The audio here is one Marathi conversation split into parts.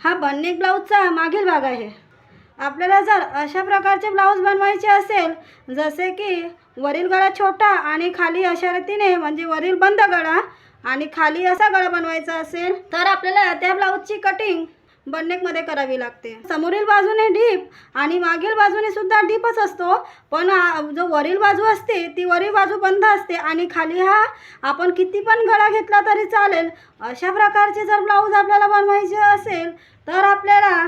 हा बननेक ब्लाऊजचा मागील भाग आहे. आपल्याला जर अशा प्रकारचे ब्लाऊज बनवायचे असेल, जसे की वरील गळा छोटा आणि खाली अशा रीतीने म्हणजे वरील बंद गळा आणि खाली असा गळा बनवायचा असेल, तर आपल्याला त्या ब्लाऊजची कटिंग बननेकमध्ये करावी लागते. समोरील बाजूने डीप आणि मागील बाजूने सुद्धा डीपच असतो, पण जो वरील बाजू असते ती वरील बाजू बंद असते आणि खाली हा आपण किती पण गळा घेतला तरी चालेल. अशा प्रकारचे जर ब्लाऊज आपल्याला बनवायचे असेल तर आपल्याला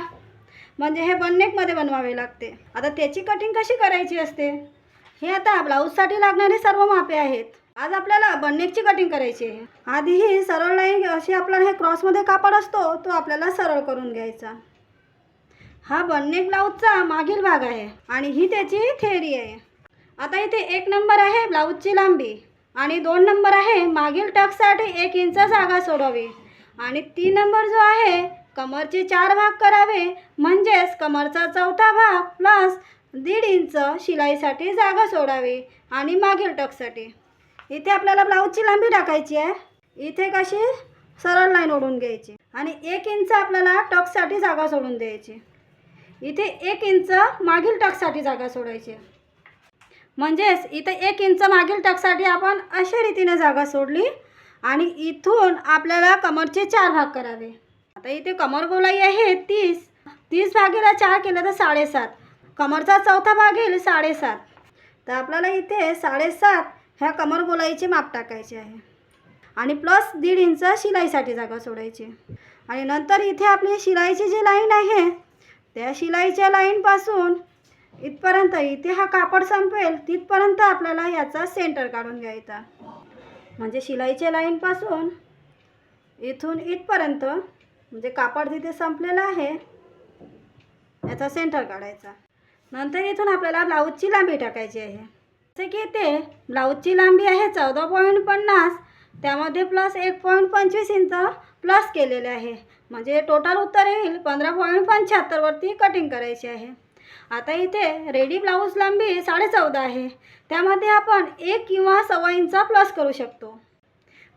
म्हणजे हे बननेकमध्ये बनवावे लागते. आता त्याची कटिंग कशी करायची असते, हे आता ब्लाऊजसाठी लागणारे सर्व मापे आहेत. आज आपल्याला बननेकची कटिंग करायची आहे. आधी ही सरळ लाईन अशी आपल्याला हे क्रॉसमध्ये कापड असतो तो आपल्याला सरळ करून घ्यायचा. हा बननेक ब्लाऊजचा मागील भाग आहे आणि ही त्याची थेअरी आहे. आता इथे 1 नंबर आहे ब्लाऊजची लांबी आणि 2 नंबर आहे मागील टक्ससाठी 1 इंच जागा सोडावी आणि 3 नंबर जो आहे कमरचे 4 भाग करावे, म्हणजेच कमरचा चौथा भाग प्लस 1.5 इंच शिलाईसाठी जागा सोडावी आणि मागील टक्ससाठी. इथे आपल्याला ब्लाऊजची लांबी टाकायची आहे. इथे कशी सरळ लाईन ओढून घ्यायची आणि 1 इंच आपल्याला टक्ससाठी जागा सोडून द्यायची. इथे 1 इंच मागील टक्ससाठी जागा सोडायची. म्हणजेच इथे 1 इंच मागील टक्ससाठी आपण अशा रीतीने जागा सोडली आणि इथून आपल्याला कमरचे 4 भाग करावे. आता इथे कमर गोलाई आहे 30 भागीला 4 केलं तर 7.5. कमरचा चौथा भाग येईल 7.5. तर आपल्याला इथे 7.5 ह्या कमर गोलाईचे माप टाकायचे आहे आणि प्लस 1.5 इंच शिलाईसाठी जागा सोडायची. आणि नंतर इथे आपली शिलाईची जी लाईन आहे त्या शिलाईच्या लाईनपासून इथपर्यंत, इथे हा कापड संपेल तिथपर्यंत आपल्याला याचा सेंटर काढून घ्यायचा. म्हणजे शिलाईच्या लाईनपासून इथून इथपर्यंत म्हणजे कापड जिथे संपलेलं आहे याचा सेंटर काढायचा. नंतर इथून आपल्याला ब्लाऊजची लांबी टाकायची आहे. जसे की इथे ब्लाऊजची लांबी आहे 14.50, त्यामध्ये प्लस 1.25 इंच प्लस केलेले आहे, म्हणजे टोटल उत्तर येईल 15.75 वरती कटिंग करायची आहे. आता इथे रेडी ब्लाऊज लांबी 14.5 आहे, त्यामध्ये आपण 1 किंवा 1.25 इंच प्लस करू शकतो.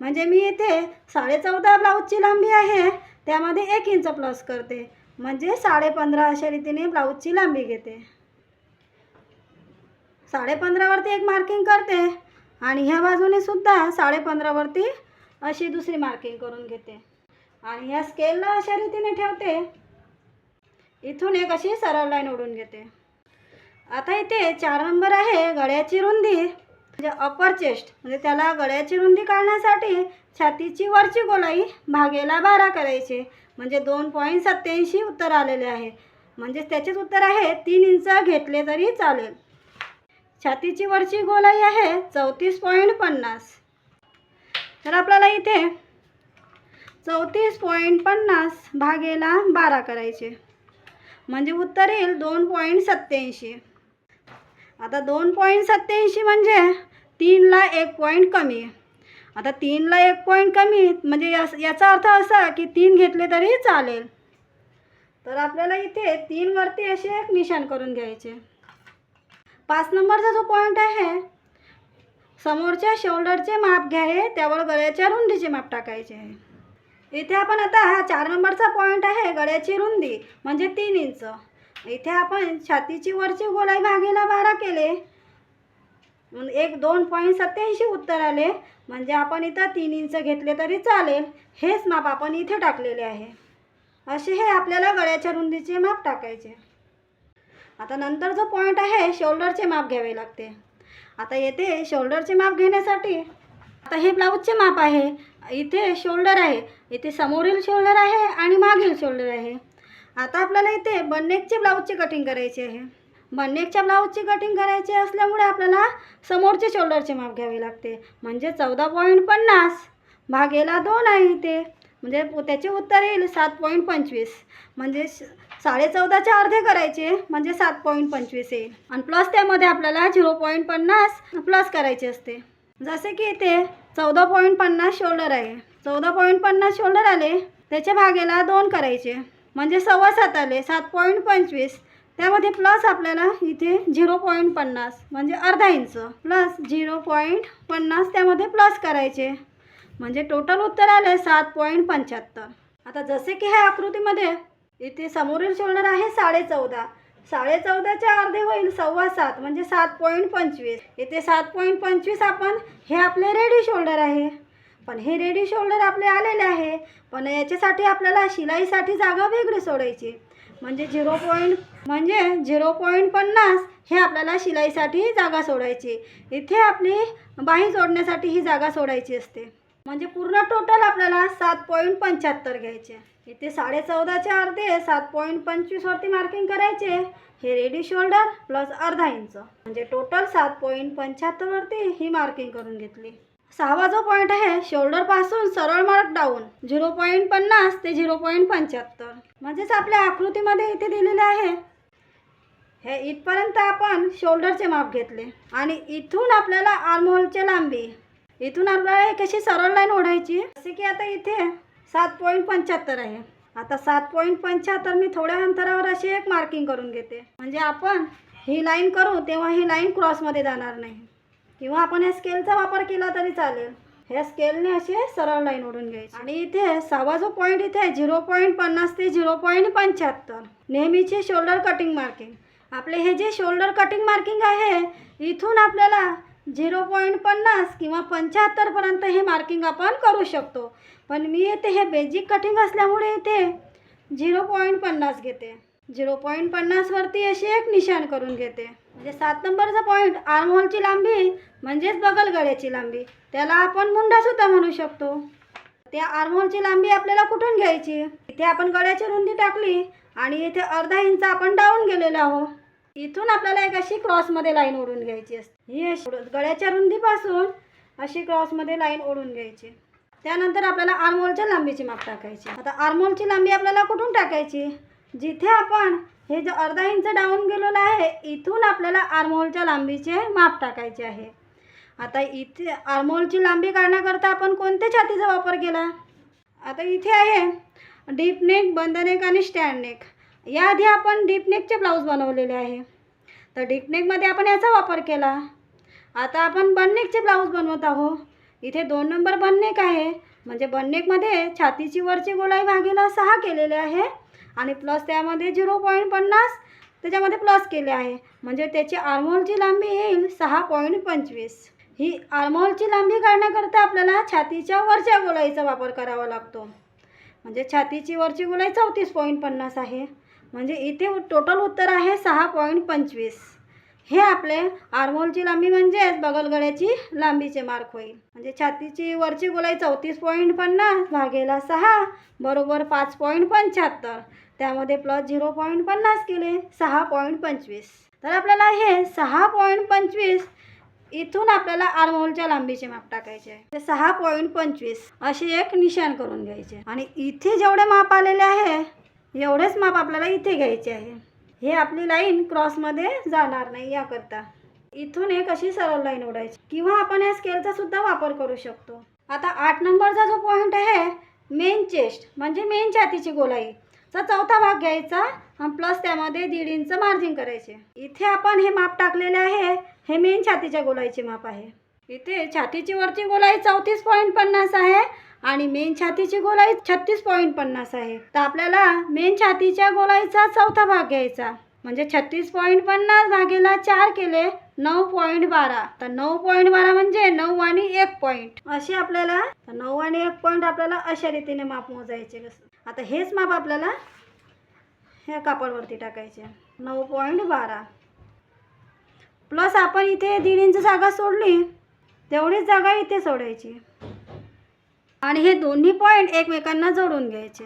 म्हणजे मी इथे 14.5 ब्लाऊजची लांबी आहे, त्यामध्ये 1 इंच प्लस करते, म्हणजे 15.5 अशा रीतीने ब्लाऊजची लांबी घेते. 15.5 वरती एक मार्किंग करते आणि ह्या बाजूने सुद्धा 15.5 वरती अशी दुसरी मार्किंग करून घेते आणि ह्या स्केलला अशा रीतीने ठेवते. इथून एक अशी सरळ लाईन ओढून घेते. आता इथे 4 नंबर आहे गळ्याची रुंदी, म्हणजे अपर चेस्ट, म्हणजे त्याला गळ्याची रुंदी काढण्यासाठी छातीची वरची गोलाई भागेला 12 करायचे, म्हणजे 2.87 उत्तर आलेले आहे. म्हणजे त्याचेच उत्तर आहे 3 इंच घेतले तरी चालेल. छातीची वरची गोलाई आहे 34.50. तर आपल्याला इथे 34.50 भागेला 12 करायचे, म्हणजे उत्तर येईल 2.87. आता 2.87 म्हणजे 3ला 1 पॉईंट कमी. आता 3ला 1 पॉईंट कमी म्हणजे याचा अर्थ असा की 3 घेतले तरी चालेल. तर आपल्याला इथे 3 वरती असे एक निशाण करून घ्यायचे. 5 नंबरचा जो पॉईंट आहे समोरच्या शोल्डरचे माप घ्यावे, त्यावर गळ्याच्या रुंदीचे माप टाकायचे आहे. इथे आपण आता हा 4 नंबरचा पॉईंट आहे गळ्याची रुंदी म्हणजे 3 इंच. इथे आपण छातीची वरची गोलाई भागेला 12 केले, 2.87 उत्तर आले, म्हणजे आपण इथं 3 इंच घेतले तरी चालेल. हेच माप आपण इथे टाकलेले आहे. असे हे आपल्याला गळ्याच्या रुंदीचे माप टाकायचे. आता नंतर जो पॉईंट आहे शोल्डरचे माप घ्यावे लागते. आता येथे शोल्डरचे माप घेण्यासाठी आता हे ब्लाऊजचे माप आहे. इथे शोल्डर आहे, इथे समोरील शोल्डर आहे आणि मागील शोल्डर आहे. आता आपल्याला इथे बननेकची ब्लाऊजची कटिंग करायची आहे. बननेकच्या ब्लाऊजची कटिंग करायची असल्यामुळे आपल्याला समोरचे शोल्डरचे माप घ्यावे लागते, म्हणजे 14.50 भागेला 2 आहे इथे, म्हणजे त्याचे उत्तर येईल 7.25. म्हणजे 14.5चे अर्धे करायचे म्हणजे 7.25 येईल आणि प्लस त्यामध्ये आपल्याला 0.50 प्लस करायचे असते. जसे की इथे 14.50 शोल्डर आहे, 14.50 शोल्डर आले, त्याच्या भागेला 2 करायचे म्हणजे 7.25 आले, 7.25. त्यामध्ये प्लस आपल्याला इथे 0.50 म्हणजे अर्धा इंच प्लस 0.50 त्यामध्ये प्लस करायचे, म्हणजे टोटल उत्तर आले 7.75. आता जसे की ह्या आकृतीमध्ये इथे समोरील शोल्डर आहे 14.5. 14.5चे अर्धे होईल 7.25 म्हणजे 7.25. इथे 7.25 आपण हे आपले रेडी शोल्डर आहे. पण हे रेडी शोल्डर आपले आलेले आहे, पण याच्यासाठी आपल्याला शिलाईसाठी जागा वेगळी सोडायची. म्हणजे 0.50 हे आपल्याला शिलाईसाठी जागा सोडायची. इथे आपली बाही जोडण्यासाठी ही जागा सोडायची असते. म्हणजे पूर्ण टोटल आपल्याला 7.75 घ्यायचे. इथे 14.5चे अर्धे 7.25 वरती मार्किंग करायचे. हे रेडी शोल्डर प्लस अर्धा इंच म्हणजे टोटल 7.75 वरती ही मार्किंग करून घेतली. 6वा जो पॉईंट आहे शोल्डरपासून सरळ मार्क डाऊन 0.50 ते 0.75 म्हणजेच आपल्या आकृतीमध्ये इथे दिलेले आहे. हे इथपर्यंत आपण शोल्डरचे माप घेतले आणि इथून आपल्याला आर्महोलची लांबी, इथून आपल्याला एक अशी सरळ लाईन ओढायची. जसे की आता इथे 7.75 आहे. आता 7.75 मी थोड्या अंतरावर अशी एक मार्किंग करून घेते. म्हणजे आपण ही लाईन करू तेव्हा ही लाईन क्रॉसमध्ये जाणार नाही, किंवा आपण या स्केलचा वापर केला तरी चालेल. ह्या स्केलने असे सरळ लाईन ओढून घ्यायची. आणि इथे 6वा जो पॉईंट इथे 0.50 ते 0.75 नेहमीचे शोल्डर कटिंग मार्किंग. आपले हे जे शोल्डर कटिंग मार्किंग आहे इथून आपल्याला 0.50 किंवा 75पर्यंत हे मार्किंग आपण करू शकतो. पण मी इथे हे बेजिक कटिंग असल्यामुळे इथे 0.50 घेते. 0.50 वरती अशी एक निशाण करून घेते. म्हणजे 7 नंबरचा पॉईंट आर्महोलची लांबी म्हणजेच बगल गळ्याची लांबी, त्याला आपण मुंडासुद्धा म्हणू शकतो. त्या आर्महोलची लांबी आपल्याला कुठून घ्यायची? इथे आपण गळ्याची रुंदी टाकली आणि इथे अर्धा इंच आपण डाऊन गेलेलो आहोत. इथून आपल्याला एक अशी क्रॉसमध्ये लाईन ओढून घ्यायची असते. ही गळ्याच्या रुंदीपासून अशी क्रॉसमध्ये लाईन ओढून घ्यायची. त्यानंतर आपल्याला आर्महोलच्या लांबीची माप टाकायची. आता आर्महोलची लांबी आपल्याला कुठून टाकायची? जिथे आपण हे जो अर्धा इंच डाऊन गेलेलं आहे इथून आपल्याला आर्महोलच्या लांबीचे माप टाकायचे आहे. आता इथे आर्महोलची लांबी काढण्याकरता आपण कोणत्या छातीचा वापर केला? आता इथे आहे डीप नेक, बंद नेक आणि स्टँड नेक. याआधी आपण डीप नेकचे ब्लाऊज बनवलेले आहे, तर डीप नेकमध्ये आपण याचा वापर केला. आता आपण बन नेकचे ब्लाऊज बनवत आहोत. इथे 2 नंबर बन नेक आहे. म्हणजे बन नेकमध्ये छातीची वरची गोलाई भागीला 6 केलेले आहे आणि प्लस त्यामध्ये 0.50 त्याच्यामध्ये प्लस केले आहे. म्हणजे त्याची आर्महोलची लांबी येईल 6.25. ही आर्महोलची लांबी काढण्याकरता आपल्याला छातीच्या वरच्या गोलाईचा वापर करावा लागतो. म्हणजे छातीची वरची गोलाई 34.50 आहे. म्हणजे इथे टोटल उत्तर आहे 6.25. हे आपले आर्महोलची लांबी म्हणजेच बगल गळ्याची लांबीचे मार्क होईल. म्हणजे छातीची वरची गोलाई 34.50 भागेला 6 बरोबर 5.75. त्यामध्ये प्लस 0.50 केले 6.25. तर आपल्याला हे 6.25 इथून आपल्याला आर्महोलच्या लांबीचे माप टाकायचे आहे. 6.25 अशी एक निशाण करून घ्यायचे. आणि इथे जेवढे माप आलेले आहे एवढेच माप आपल्याला इथे घ्यायचे आहे. हे आपली लाईन क्रॉसमध्ये जाणार नाही याकरता इथून एक अशी सरळ लाईन ओढायची, किंवा आपण या स्केलचा सुद्धा वापर करू शकतो. आता 8 नंबरचा जो पॉईंट आहे मेन चेस्ट म्हणजे मेन छातीची गोलाईचा चौथा भाग घ्यायचा आणि प्लस त्यामध्ये 1.5 इंच मार्जिन करायचे. इथे आपण हे माप टाकलेले आहे. हे मेन छातीच्या गोलाईचे माप आहे. इथे छातीची वरची गोलाई 34.50 आहे आणि मेन छातीची गोलाई 36.50 आहे. तर आपल्याला मेन छातीच्या गोलाईचा चौथा भाग घ्यायचा. म्हणजे 36.50 भागेला 4 केले 9.12. तर 9.12 म्हणजे 9 आणि 1 पॉईंट असे आपल्याला 9 आणि 1 पॉईंट आपल्याला अशा रीतीने माप मोजायचे. आता हेच माप आपल्याला ह्या कापडवरती टाकायचे 9.12 प्लस आपण इथे 1.5 इंच जागा सोडली तेवढीच जागा इथे सोडायची आणि हे दोन्ही पॉईंट एकमेकांना जोडून घ्यायचे.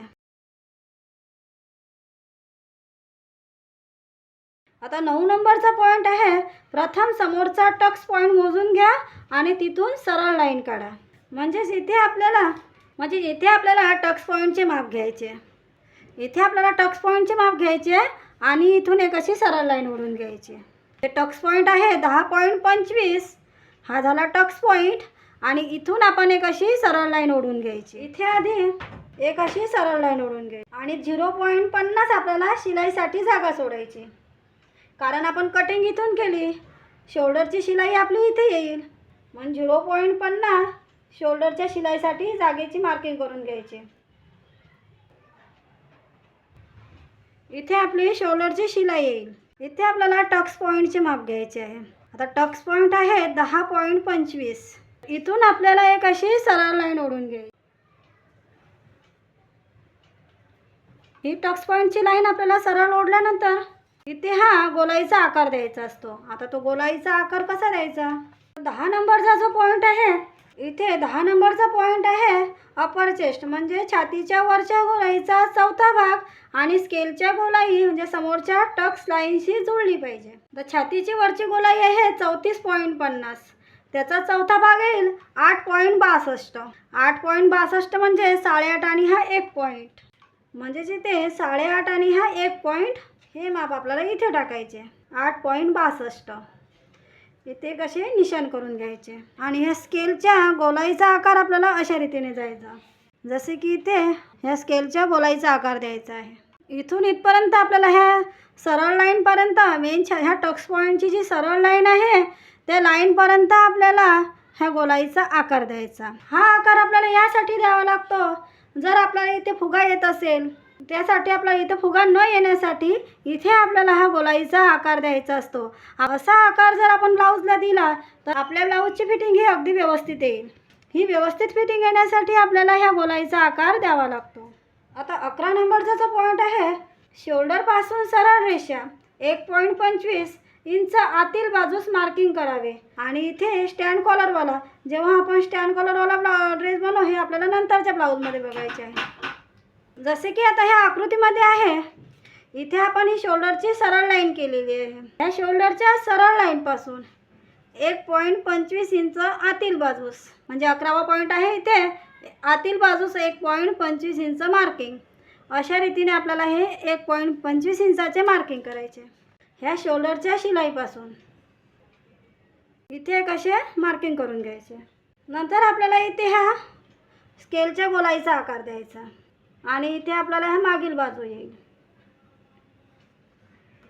आता 9 नंबरचा पॉईंट आहे. प्रथम समोरचा टक्स पॉईंट मोजून घ्या आणि तिथून सरळ लाईन काढा. म्हणजेच इथे आपल्याला टक्स पॉईंटचे माप घ्यायचे. इथे आपल्याला टक्स पॉईंटचे माप घ्यायचे आणि इथून एक अशी सरळ लाईन ओढून घ्यायची. हे टक्स पॉईंट आहे 10.25. हा झाला टक्स पॉईंट आणि इथून आपण एक अशी सरळ लाईन ओढून घ्यायची. इथे आधी एक अशी सरळ लाईन ओढून घ्यायची आणि 0.50 आपल्याला शिलाईसाठी जागा सोडायची. कारण आपण कटिंग इथून केली, शोल्डरची शिलाई आपली इथे येईल. म्हणून 0.50 शोल्डरच्या शिलाईसाठी जागेची मार्किंग करून घ्यायची. इथे आपली शोल्डरची शिलाई येईल. इथे आपल्याला टक्स पॉईंटचे माप घ्यायचे आहे. आता टक्स पॉईंट आहे 10.25. इथून आपल्याला एक अशी सरळ लाईन ओढून घ्यायची. ही टक्स पॉईंटची लाईन आपल्याला सरळ ओढल्यानंतर इथे हा गोलाईचा आकार द्यायचा असतो. आता तो गोलाईचा आकार कसा द्यायचा? 10 नंबरचा जो पॉईंट आहे, इथे 10 नंबरचा पॉईंट आहे अपर चेस्ट म्हणजे छातीच्या वरच्या गोलाईचा चौथा भाग आणि स्केलच्या गोलाई म्हणजे समोरच्या टक्स लाईनशी जुळली पाहिजे. तर छातीची वरची गोलाई आहे 34.50. त्याचा चौथा भाग येईल 8.62. 8.62 म्हणजे 8.5 आणि हा 1 पॉईंट म्हणजे इथे 8.5 आणि हा 1 पॉईंट हे माप आपल्याला इथे टाकायचे. 8.62 इथे कसे निशाण करून घ्यायचे. आणि ह्या स्केलच्या गोलाईचा आकार आपल्याला अशा रीतीने जायचा. जसे की इथे ह्या स्केलच्या गोलाईचा आकार द्यायचा आहे. इथून इथपर्यंत आपल्याला ह्या सरळ लाईनपर्यंत ह्या टक्स पॉईंटची जी सरळ लाईन आहे त्या लाईनपर्यंत आपल्याला ह्या गोलाईचा आकार द्यायचा. हा आकार आपल्याला यासाठी द्यावा लागतो, जर आपल्याला इथे फुगा येत असेल त्यासाठी आपल्याला इथे फुगा न येण्यासाठी इथे आपल्याला हा गोलाईचा आकार द्यायचा असतो. असा आकार जर आपण ब्लाऊजला दिला तर आपल्या ब्लाऊजची फिटिंग ही अगदी व्यवस्थित येईल. ही व्यवस्थित फिटिंग येण्यासाठी आपल्याला ह्या गोलाईचा आकार द्यावा लागतो. आता 11 नंबरचा जो पॉईंट आहे, शोल्डरपासून सरळ रेषा 1.25 इंच आतील बाजूस मार्किंग करावे. आणि इथे स्टँड कॉलरवाला, जेव्हा आपण स्टँड कॉलरवाला ड्रेस बनवू हे आपल्याला नंतरच्या ब्लाऊजमध्ये बघायचे आहे. जसे की आता ह्या आकृतीमध्ये आहे, इथे आपण ही शोल्डरची सरळ लाईन केलेली आहे. ह्या शोल्डरच्या सरळ लाईनपासून 1.25 इंच आतील बाजूस म्हणजे 11वा पॉईंट आहे, इथे आतील बाजूस 1.25 इंच मार्किंग. अशा रीतीने आपल्याला हे 1.25 इंचाचे मार्किंग करायचे. ह्या शोल्डरच्या शिलाईपासून इथे कसे मार्किंग करून घ्यायचे. नंतर आपल्याला इथे ह्या स्केलच्या गोलाईचा आकार द्यायचा आणि इथे आपल्याला ह्या मागील बाजू येईल.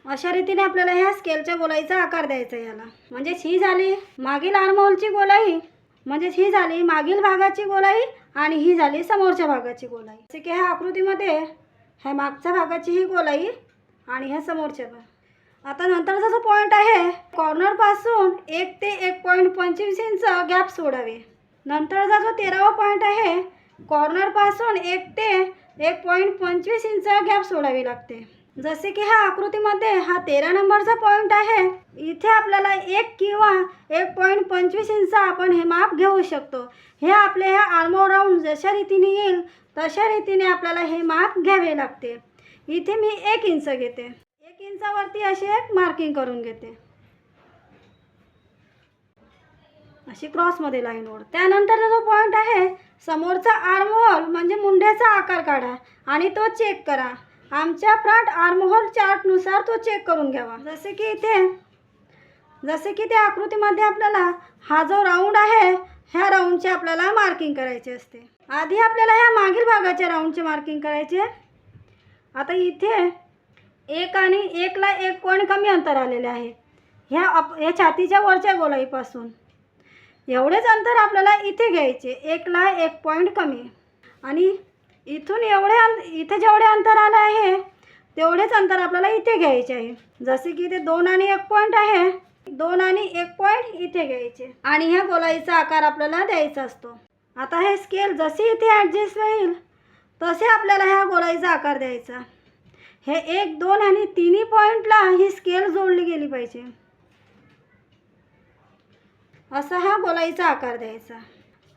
अशा रीतीने आपल्याला ह्या स्केलच्या गोलाईचा आकार द्यायचा याला. म्हणजेच ही झाली मागील आर्महोलची गोलाई, म्हणजेच ही झाली मागील भागाची गोलाई आणि ही झाली समोरच्या भागाची गोलाई. जसे की ह्या आकृतीमध्ये ह्या मागच्या भागाची ही गोलाई आणि ह्या समोरच्या भाग. आता नंतरचा जो पॉईंट आहे, कॉर्नरपासून 1 ते 1.25 इंच गॅप सोडावे. नंतरचा जो 13वा पॉईंट आहे, कॉर्नरपासून 1 ते 1.25 इंच गॅप सोडावी लागते. जसे की ह्या आकृतीमध्ये हा 13 नंबरचा पॉईंट आहे, इथे आपल्याला 1 किंवा 1.25 इंच आपण हे माप घेऊ शकतो. हे आपले ह्या आर्महोल राऊंड जशा रीतीने येईल तशा रीतीने आपल्याला हे माप घ्यावे लागते. इथे मी 1 इंच घेते. 1 इंचावरती अशी एक मार्किंग करून घेते, अशी क्रॉसमध्ये लाईन ओढ. त्यानंतरचा जो पॉईंट आहे, समोरचा आर्महोल म्हणजे मुंड्याचा आकार काढा आणि तो चेक करा. आमच्या फ्रंट आर्महोल चार्टनुसार तो चेक करून घ्यावा. जसे की त्या आकृतीमध्ये आपल्याला हा जो राऊंड आहे, ह्या राऊंडचे आपल्याला मार्किंग करायचे असते. आधी आपल्याला ह्या मागील भागाच्या राऊंडचे मार्किंग करायचे. आता इथे 1 आणि 1ला 1 पॉईंट कमी अंतर आलेले आहे. ह्या छातीच्या वरच्या गोलाईपासून एवढेच अंतर आपल्याला इथे घ्यायचे. 1ला 1 पॉईंट कमी आणि इथून इथे जेवढे अंतर आलं आहे तेवढेच अंतर आपल्याला इथे घ्यायचे आहे. जसे की इथे 2 आणि 1 पॉईंट आहे, 2 आणि 1 पॉईंट इथे घ्यायचे आणि ह्या गोलाईचा आकार आपल्याला द्यायचा असतो. आता हे स्केल जसे इथे ॲडजस्ट होईल तसे आपल्याला ह्या गोलाईचा आकार द्यायचा. हे 1, 2 आणि 3 पॉईंटला ही स्केल जोडली गेली पाहिजे. असा हा गोलाईचा आकार द्यायचा.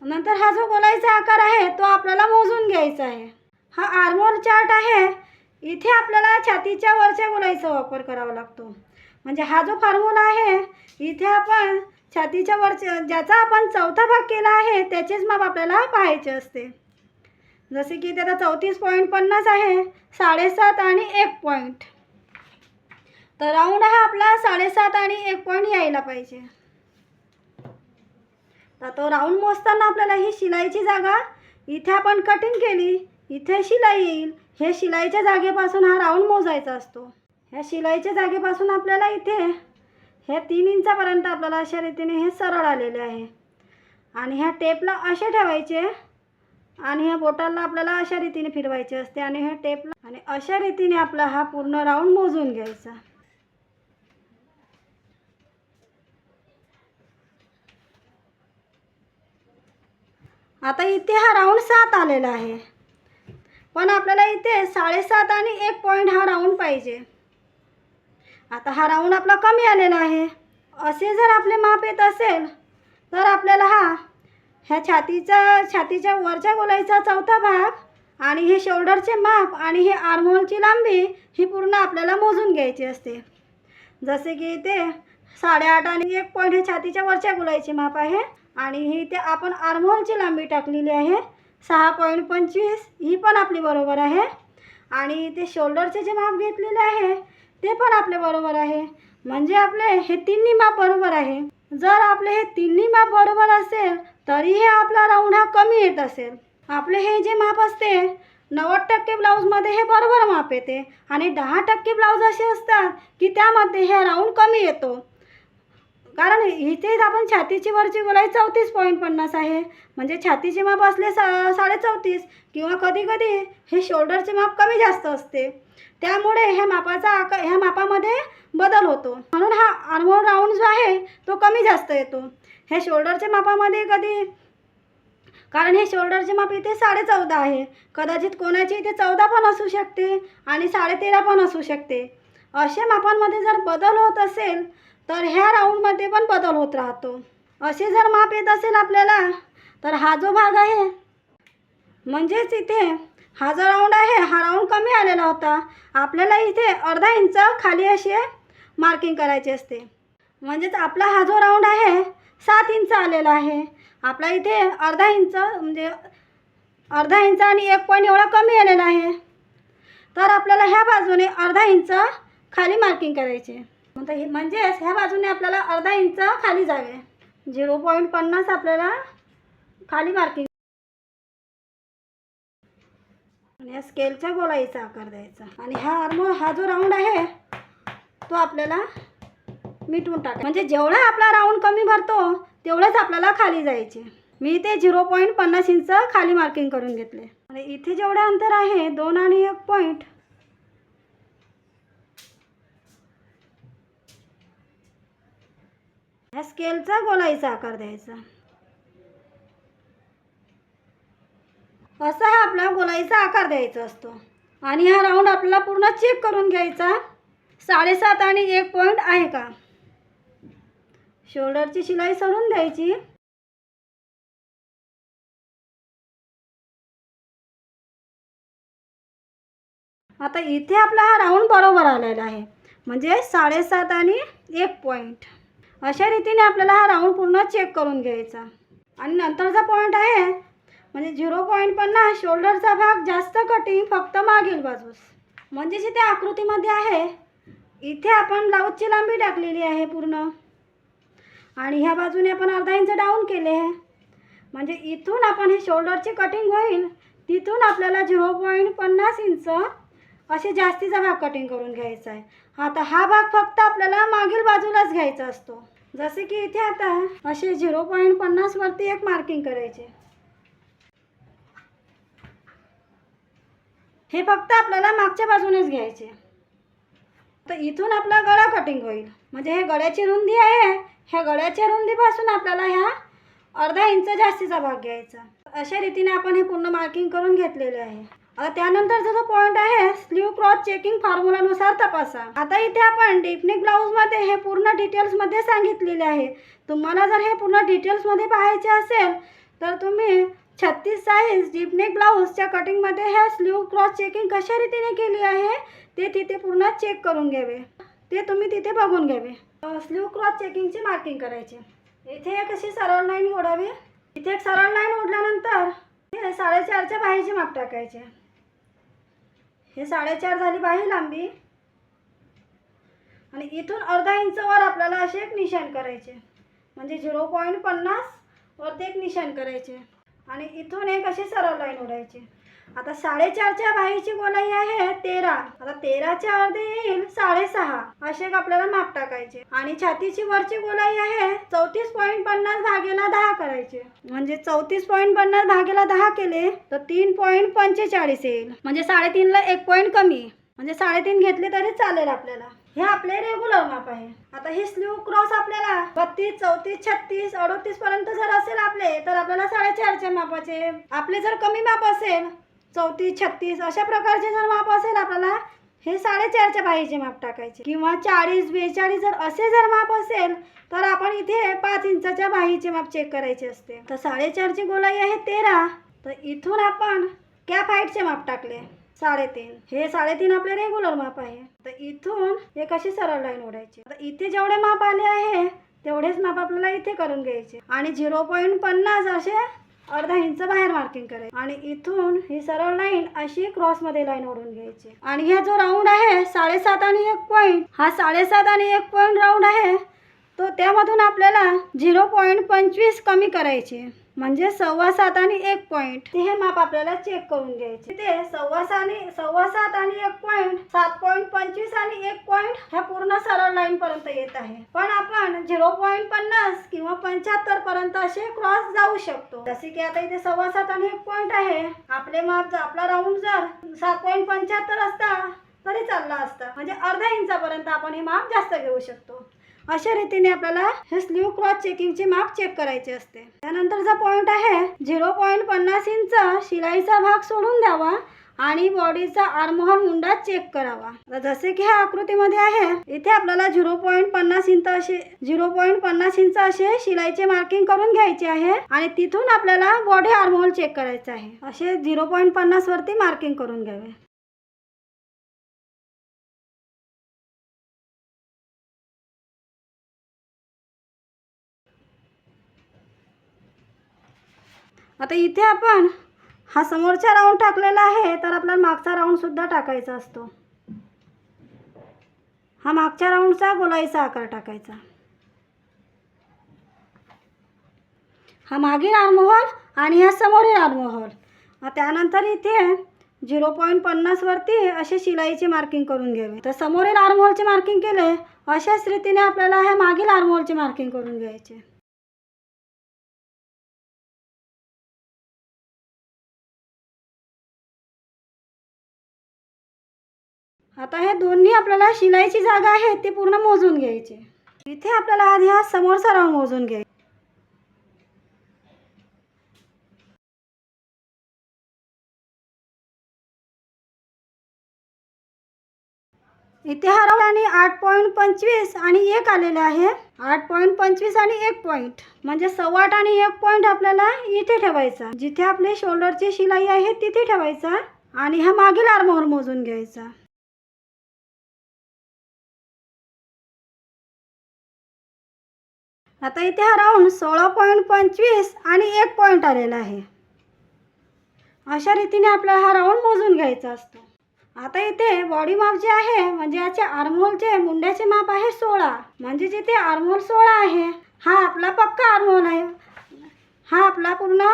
नंतर हा जो गोलाईचा आकार आहे तो आपल्याला मोजून घ्यायचा आहे. हा आर्महोल चार्ट आहे, इथे आपल्याला छातीच्या वरच्या गोलाईचा वापर करावा लागतो. म्हणजे हा जो फॉर्म्युला आहे, इथे आपण छातीच्या वरच्या ज्याचा आपण चौथा भाग केला आहे त्याचेच माप आपल्याला पाहायचे असते. जसे की इथे आता 34.50 आहे, 7.5 आणि 1 पॉईंट. तर राऊंड हा आपला 7.5 आणि 1 पॉईंट यायला पाहिजे. तर तो राऊंड मोजताना आपल्याला ही शिलाईची जागा इथे आपण कटिंग केली, इथे शिलाई येईल. हे शिलाईच्या जागेपासून हा राऊंड मोजायचा असतो. ह्या शिलाईच्या जागेपासून आपल्याला इथे हे 3 इंचापर्यंत आपल्याला अशा रीतीने हे सरळ आलेले आहे आणि ह्या टेपला असे ठेवायचे आणि ह्या बोटाला आपल्याला अशा रीतीने फिरवायचे असते आणि हे टेपला आणि अशा रीतीने आपला हा पूर्ण राऊंड मोजून घ्यायचा. आता इथे हा राऊंड 7 आलेला आहे, पण आपल्याला इथे 7.5 आणि 1 पॉईंट हा राऊंड पाहिजे. आता हा राऊंड आपला कमी आलेला आहे. असे जर आपले माप येत असेल तर आपल्याला ह्या छातीच्या वरच्या गोलाईचा चौथा भाग आणि हे शोल्डरचे माप आणि हे आर्महोलची लांबी ही पूर्ण आपल्याला मोजून घ्यायची असते. जसे की इथे 8.5 आणि 1 पॉईंट हे छातीच्या वरच्या गोलाईचे माप आहे आणि ही इथे आपण आर्महोलची लांबी टाकलेली आहे 6.25, ही पण आपली बरोबर आहे. आणि इथे शोल्डरचे जे माप घेतलेले आहे ते पण आपले बरोबर आहे. म्हणजे आपले हे तिन्ही माप बरोबर आहे. जर आपले हे तिन्ही माप बरोबर असेल तरीही आपला राऊंड हा कमी येत असेल. आपले हे जे माप असते 90% ब्लाऊजमध्ये हे बरोबर माप येते आणि 10% ब्लाऊज असे असतात की त्यामध्ये हे राऊंड कमी येतो. कारण इथेच आपण छातीची वरची गोलाई 34.50 आहे, म्हणजे छातीचे माप असले 34.5 किंवा कधी कधी हे शोल्डरचे माप कमी जास्त असते. त्यामुळे ह्या मापामध्ये बदल होतो, म्हणून हा आर्महोल राऊंड जो आहे तो कमी जास्त येतो. हे शोल्डरच्या मापामध्ये कारण हे शोल्डरचे माप इथे 14.5 आहे, कदाचित कोणाची इथे 14 पण असू शकते आणि 13.5 पण असू शकते. अशा मापांमध्ये जर बदल होत असेल तर ह्या राऊंडमध्ये पण बदल होत राहतो. असे जर माप येत असेल आपल्याला तर हा जो भाग आहे, म्हणजेच इथे हा जो राऊंड आहे हा राऊंड कमी आलेला होता. आपल्याला इथे अर्धा इंच खाली अशी मार्किंग करायची असते. म्हणजेच आपला हा जो राऊंड आहे 7 इंच आलेला आहे. आपला इथे अर्धा इंच आणि 1 पॉईंट एवढा कमी आलेला आहे. तर आपल्याला ह्या बाजूने अर्धा इंच खाली मार्किंग करायचे. म्हणजेच ह्या बाजूने आपल्याला अर्धा इंच खाली जावे. 0.50 आपल्याला खाली मार्किंग आणि या स्केलच्या गोलाईचा आकार द्यायचा आणि हा जो राऊंड आहे तो आपल्याला मिटवून टाका. म्हणजे जेवढा आपला राऊंड कमी भरतो तेवढंच आपल्याला खाली जायचे. मी इथे 0.50 इंच खाली मार्किंग करून घेतले आणि इथे जेवढे अंतर आहे 2 आणि 1 पॉईंट, ह्या स्केलचा गोलाईचा आकार द्यायचा. असा हा आपला गोलाईचा आकार द्यायचा असतो आणि हा राऊंड आपल्याला पूर्ण चेक करून घ्यायचा 7.5 आणि 1 पॉईंट आहे का. शोल्डरची शिलाई सोडून द्यायची. आता इथे आपला हा राऊंड बरोबर आलेला आहे, म्हणजे 7.5 आणि 1 पॉईंट. अशा रीतीने आपल्याला हा राऊंड पूर्ण चेक करून घ्यायचा. आणि नंतरचा पॉईंट आहे म्हणजे 0.50 शोल्डरचा भाग जास्त कटिंग फक्त मागील बाजूस. म्हणजे जिथे आकृतीमध्ये आहे इथे आपण ब्लाऊजची लांबी टाकलेली आहे पूर्ण आणि ह्या बाजूने आपण अर्धा इंच डाऊन केले आहे. म्हणजे इथून आपण हे शोल्डरची कटिंग होईल तिथून आपल्याला 0.50 इंच असे जास्तीचा भाग कटिंग करून घ्यायचा आहे. आता हा भाग फक्त आपल्याला मागील बाजूलाच घ्यायचा असतो. जसे की इथे आता असे 0.50 वरती एक मार्किंग करायचे. हे फक्त आपल्याला मागच्या बाजूनेच घ्यायचे. तर इथून आपला गळा कटिंग होईल. म्हणजे हे गळ्याची रुंदी आहे, ह्या गळ्याच्या रुंदीपासून आपल्याला ह्या अर्धा इंच जास्तीचा भाग घ्यायचा. अशा रीतीने आपण हे पूर्ण मार्किंग करून घेतलेले आहे. त्यानंतरचा जो पॉईंट आहे स्लीव क्रॉस चेकिंग फॉर्म्युलानुसार तपासा. आता इथे आपण डीपनेक ब्लाऊजमध्ये हे पूर्ण डिटेल्समध्ये सांगितलेले आहे. तुम्हाला जर हे पूर्ण डिटेल्समध्ये पाहायचे असेल तर तुम्ही 36 साईज डीपनेक ब्लाऊजच्या कटिंगमध्ये ह्या स्लीव क्रॉस चेकिंग कशा रीतीने केली आहे ते तिथे पूर्ण चेक करून घ्यावे, ते तुम्ही तिथे बघून घ्यावे. स्लीव क्रॉस चेकिंगची मार्किंग करायची. इथे एक अशी सरळ लाईन ओढावी. इथे एक सरळ लाईन ओढल्यानंतर हे 4.5च्या बाहीचे माप टाकायचे. हे 4.5 झाली बाही लांबी आणि इथून अर्धा इंच वर आपल्याला असे एक निशाण करायचे. म्हणजे 0.50 वरती एक निशाण करायचे आणि इथून एक अशी सरळ लाईन ओढायची. आता 4.5च्या बाहीची गोलाई आहे 13. आता 13च्या अर्धे येईल 6.5. असे आपल्याला माप टाकायचे. आणि छातीची वरची गोलाई आहे 34.50 भागेला 10 करायचे. म्हणजे 34.50 भागेला 10 केले तर 3.45 येईल. म्हणजे 3.5ला 1 पॉईंट कमी, म्हणजे 3.5 घेतले तरी चालेल आपल्याला. हे आपले रेग्युलर माप आहे. आता हे स्लीव क्रॉस आपल्याला 32, 34, 36, 38 पर्यंत जर असेल आपले तर आपल्याला 4.5च्या मापाचे. आपले जर कमी माप असेल 34, 36 अशा प्रकारचे जर माप असेल आपल्याला हे 4.5च्या बाहीचे माप टाकायचे. किंवा 40, 42 जर असे जर माप असेल तर आपण इथे 5 इंचाच्या बाहीचे माप चेक करायचे असते. तर 4.5ची गोलाई आहे 13. तर इथून आपण कॅप हाईटचे माप टाकले 3.5. हे 3.5 आपले रेग्युलर माप आहे. तर इथून एक अशी सरळ लाईन ओढायची. आता इथे जेवढे माप आले आहे तेवढेच माप आपल्याला इथे करून घ्यायचे. आणि 0.50 असे अर्धा इंच बाहेर मार्किंग करायचे. आणि इथून ही सरळ लाईन अशी क्रॉसमध्ये लाईन ओढून घ्यायची. आणि हा जो राऊंड आहे 7.5 आणि 1 पॉईंट, हा 7.5 आणि 1 पॉईंट राऊंड आहे तो त्यामधून आपल्याला 0.25 कमी करायचे. म्हणजे 7.25 आणि 1 पॉईंट. हे माप आपल्याला चेक करून घ्यायचे. ते 7.25 आणि 1 पॉईंट, 7.25 आणि 1 पॉईंट ह्या पूर्ण सरळ लाईन पर्यंत येत आहे. पण आपण 0.50 किंवा 75 पर्यंत असे क्रॉस जाऊ शकतो. जसे की आता इथे 7.25 आणि 1 पॉईंट आहे. आपले माप आपला राऊंड जर 7.75 असता तरी चालला असता. म्हणजे अर्धा इंचापर्यंत आपण हे माप जास्त घेऊ शकतो. अशा रीतीने आपल्याला हे स्लीव क्रॉस चेकिंगचे माप चेक करायचे असते. त्यानंतरचा पॉईंट आहे 0.50 इंच शिलाईचा भाग सोडून द्यावा आणि बॉडीचा आर्महोल मुंडा चेक करावा. जसे की ह्या आकृतीमध्ये आहे इथे आपल्याला 0.50 इंच असे शिलाईचे मार्किंग करून घ्यायचे आहे. आणि तिथून आपल्याला बॉडी आर्महोल चेक करायचा आहे. असे 0.50 वरती मार्किंग करून घ्यावे. आता इथे आपण हा समोरचा राऊंड टाकलेला आहे तर आपल्याला मागचा राऊंड सुद्धा टाकायचा असतो. हा मागच्या राऊंडचा गोलाईचा आकार टाकायचा. हा मागील आर्महोल आणि हा समोरील आर्महोल. त्यानंतर इथे 0.50 वरती असे शिलाईचे मार्किंग करून घ्यावे. तर समोरील आर्महोलचे मार्किंग केले अशाच रीतीने आपल्याला हे मागील आर्महोलचे मार्किंग करून घ्यायचे. आता हे दोन्ही आपल्याला शिलाईची जागा आहे ती पूर्ण मोजून घ्यायची. इथे आपल्याला आधी हा समोरचा राऊंड मोजून घ्यायचा. इथे हा राऊंड आणि 8.25 आणि 1 आलेला आहे. 8.25 आणि 1 पॉईंट म्हणजे 8.25 आणि 1 पॉईंट आपल्याला इथे ठेवायचा. जिथे आपले शोल्डरची शिलाई आहे तिथे ठेवायचा आणि हा मागील आर्महोल मोजून घ्यायचा. आता इथे हा राऊंड 16.25 आणि 1 पॉईंट आलेला आहे. अशा रीतीने आपल्याला हा राऊंड मोजून घ्यायचा असतो. आता इथे बॉडी माप जे आहे म्हणजे याचे आर्महोलचे मुंड्याचे माप आहे 16. म्हणजे जिथे आर्महोल 16 आहे हा आपला पक्का आर्महोल आहे. हा आपला पूर्ण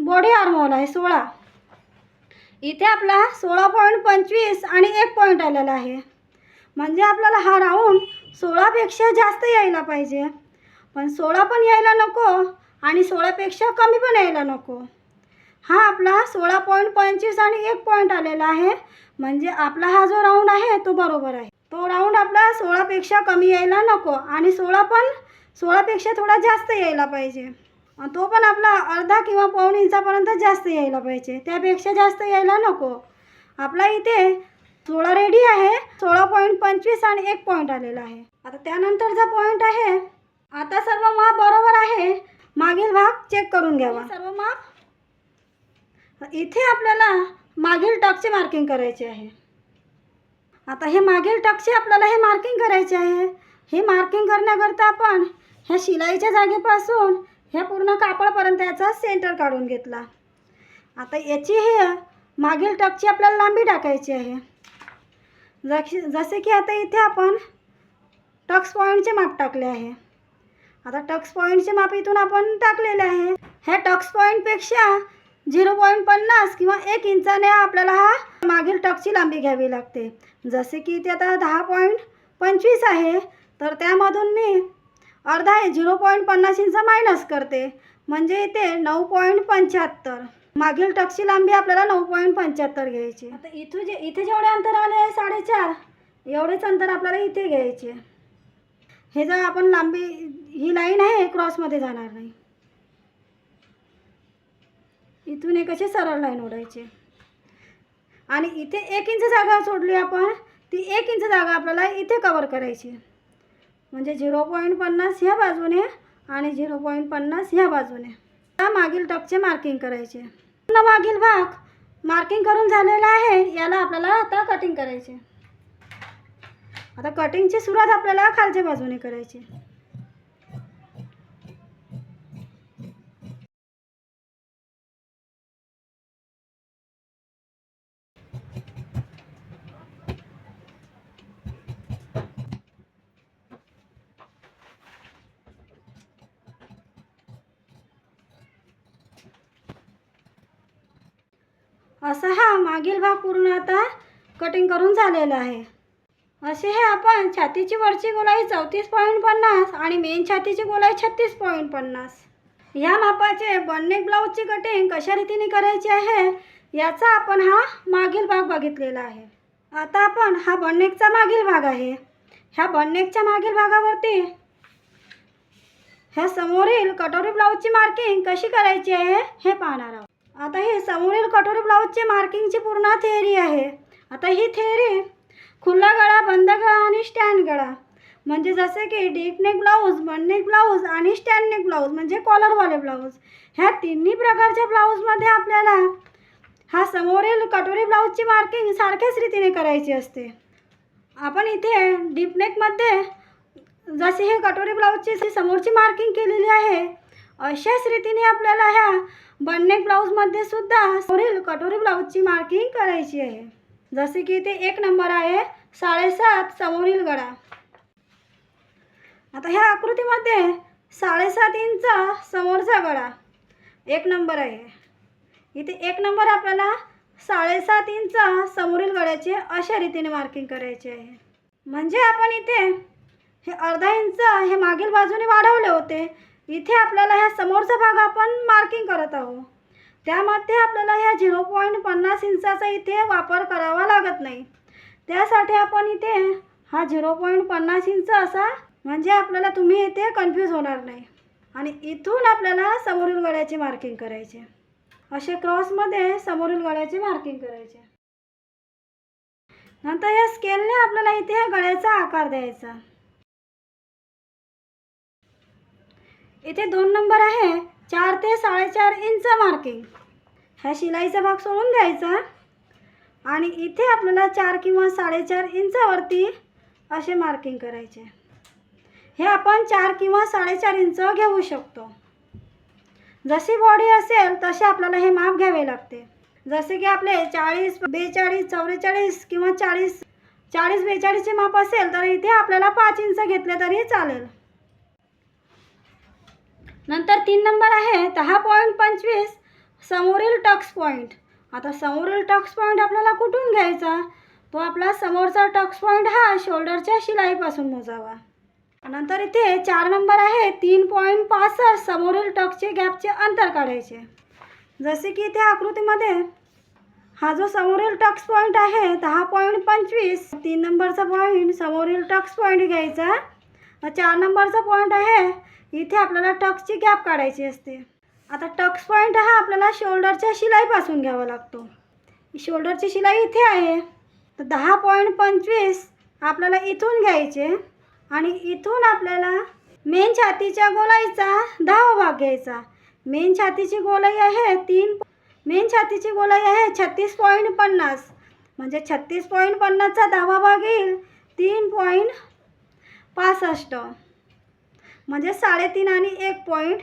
बॉडी आर्महोल आहे 16. इथे आपला 16.25 आणि 1 पॉईंट आलेला आहे. म्हणजे आपल्याला हा राऊंड 16पेक्षा जास्त यायला पाहिजे. पण 16 पण यायला नको आणि 16पेक्षा कमी पण यायला नको. हा आपला 16.25 आणि 1 पॉईंट आलेला आहे. म्हणजे आपला हा जो राऊंड आहे तो बरोबर आहे. तो राऊंड आपला 16पेक्षा कमी यायला नको आणि 16पेक्षा थोडा जास्त यायला पाहिजे. तो पण आपला अर्धा किंवा पाऊण इंचापर्यंत जास्त यायला पाहिजे. त्यापेक्षा जास्त यायला नको. आपला इथे 16 रेडी आहे. 16.25 आणि 1 पॉईंट आलेला आहे. आता त्यानंतरचा पॉईंट आहे आता सर्व माप बरोबर आहे. मागील भाग चेक करून घ्यावा. सर्व माप इथे आपल्याला मागील टक्सचे मार्किंग करायचे आहे. आता हे मागील टक्सचे आपल्याला हे मार्किंग करायचे आहे. हे मार्किंग करण्याकरता आपण ह्या शिलाईच्या जागेपासून ह्या पूर्ण कापडापर्यंत याचा सेंटर काढून घेतला. आता याची हे मागील टक्सची आपल्याला लांबी टाकायची आहे. जसे की आता इथे आपण टक्स पॉईंटचे माप टाकले आहे. आता टक्स पॉईंटचे माप इथून आपण टाकलेले आहे. ह्या टक्स पॉईंटपेक्षा 0.50 किंवा 1 इंचाने आपल्याला हा मागील टक्सची लांबी घ्यावी लागते. जसे की इथे आता 10.25 आहे, तर त्यामधून मी अर्धा 0.50 इंच मायनस करते, म्हणजे इथे 9.75. मागील टक्सची लांबी आपल्याला 9.75 घ्यायची. आता इथे जेवढे अंतर आले आहे 4.5, एवढेच अंतर आपल्याला इथे घ्यायचे. हे जर आपण लांबी, ही लाईन आहे क्रॉसमध्ये जाणार नाही. इथून एक अशी सरळ लाईन ओढायची आणि इथे 1 इंच जागा सोडली आपण, ती 1 इंच जागा आपल्याला इथे कवर करायची. म्हणजे 0.50 ह्या बाजूने आणि 0.50 ह्या बाजूने मागील टक्सचे मार्किंग करायचे. मागील भाग मार्किंग करून झालेला आहे, याला आपल्याला आता कटिंग करायचे. आता कटिंगची सुरुवात आपल्याला खालच्या बाजूने करायची. असा हा मागील भाग पूर्ण आता कटिंग करून झालेला आहे. असे हे आपण छातीची वरची गोलाई 34.50 आणि मेन छातीची गोलाई 36.50. ह्या मापाचे बॉननेक ब्लाऊजची कटिंग कशा रीतीने करायची आहे याचा आपण हा मागील भाग बघितलेला आहे. आता आपण हा बॉननेकचा मागील भाग आहे. ह्या बॉननेकच्या मागील भागावरती ह्या समोरील कटोरी ब्लाऊजची मार्किंग कशी करायची आहे हे पाहणार आहोत. आता ही समोरील कटोरी ब्लाऊजची मार्किंगची पूर्ण थेअरी आहे. आता ही थेअरी खुला गळा, बंद गळा आणि स्टँड गळा, म्हणजे जसे की डीप नेक ब्लाऊज, बन नेक ब्लाऊज आणि स्टँड नेक ब्लाऊज म्हणजे कॉलरवाले ब्लाऊज, ह्या तिन्ही प्रकारच्या ब्लाऊजमध्ये आपल्याला हा समोरील कटोरी ब्लाऊजची मार्किंग सारख्याच रीतीने करायची असते. आपण इथे डीप नेकमध्ये जशी ही कटोरी ब्लाऊजची समोरची मार्किंग केलेली आहे, अशाच रीतीने आपल्याला ह्या बन नेक ब्लाऊजमध्ये सुद्धा समोरील कटोरी ब्लाऊजची मार्किंग करायची आहे. जसे की इथे 1 नंबर आहे 7.5 समोरील गळा. आता ह्या आकृतीमध्ये 7.5 इंच समोरचा गळा 1 नंबर आहे. इथे 1 नंबर आपल्याला 7.5 इंच समोरील गळ्याचे अशा रीतीने मार्किंग करायचे आहे. म्हणजे आपण इथे हे अर्धा इंच हे मागील बाजूने वाढवले होते, इथे आपल्याला ह्या समोरचा भाग आपण मार्किंग करत आहोत. त्यामध्ये आपल्याला ह्या 0.50 इंचाचा इथे वापर करावा लागत नाही. त्यासाठी आपण इथे हा 0.50 इंच असा, म्हणजे आपल्याला तुम्ही इथे कन्फ्यूज होणार नाही. आणि इथून आपल्याला समोरील गळ्याची मार्किंग करायचे. असे क्रॉसमध्ये समोरील गळ्याची मार्किंग करायचे. नंतर या स्केलने आपल्याला इथे गळ्याचा आकार द्यायचा. इथे 2 नंबर आहे 4 ते 4.5 इंच मार्किंग. ह्या शिलाईचा भाग सोडून द्यायचा आणि इथे आपल्याला 4 किंवा 4.5 इंचावरती असे मार्किंग करायचे. हे आपण 4 किंवा 4.5 इंच घेऊ शकतो. जशी बॉडी असेल तसे आपल्याला हे माप घ्यावे लागते. जसे की आपले 40, 42, 44 किंवा 40-42चे माप असेल तर इथे आपल्याला 5 इंच घेतले तरी चालेल. नंतर 3 नंबर आहे 10.25 समोरील टक्स पॉईंट. आता समोरील टक्स पॉईंट आपल्याला कुठून घ्यायचा, तो आपला समोरचा टक्स पॉईंट हा शोल्डरच्या शिलाईपासून मोजावा. नंतर इथे 4 नंबर आहे 3.65 समोरील टक्सचे गॅपचे अंतर काढायचे. जसे की इथे आकृतीमध्ये हा जो समोरील टक्स पॉईंट आहे 10.25, 3 नंबरचा पॉईंट समोरील टक्स पॉईंट घ्यायचा. 4 नंबरचा पॉईंट आहे इथे आपल्याला टक्सची गॅप काढायची असते. आता टक्स पॉईंट हा आपल्याला शोल्डरच्या शिलाईपासून घ्यावा लागतो. शोल्डरची शिलाई इथे आहे, तर 10.25 आपल्याला इथून घ्यायचे आणि इथून आपल्याला मेन छातीच्या गोलाईचा 10वा भाग घ्यायचा. मेन छातीची गोलाई आहे 36.50, म्हणजे 36.50चा 10वा भाग येईल 3.65, म्हणजे 3.5 आणि 1 पॉईंट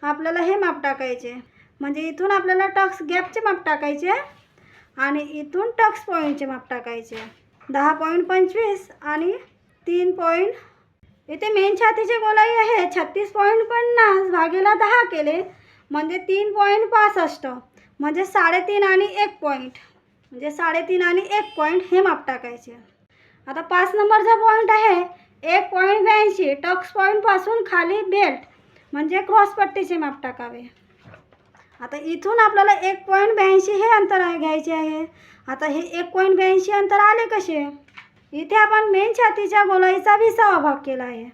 आपल्याला हे माप टाकायचे. म्हणजे इथून आपल्याला टक्स गॅपचे माप टाकायचे आणि इथून टक्स पॉईंटचे माप टाकायचे. 10.25 आणि 3 पॉईंट. इथे मेन छातीची गोलाई आहे 36.50 भागेला 10 केले म्हणजे 3.65, म्हणजे 3.5 आणि 1 पॉईंट, म्हणजे 3.5 आणि 1 पॉईंट हे माप टाकायचे. आता 5 नंबरचा पॉईंट आहे 1.82 टक्स पॉईंटपासून खाली बेल्ट म्हणजे क्रॉसपट्टीचे माप टाकावे. आता इथून आपल्याला 1.82 हे अंतर घ्यायचे आहे. आता हे 1.82 अंतर आले कसे? इथे आपण मेन छातीच्या गोलाईचा 20वा भाग केला आहे.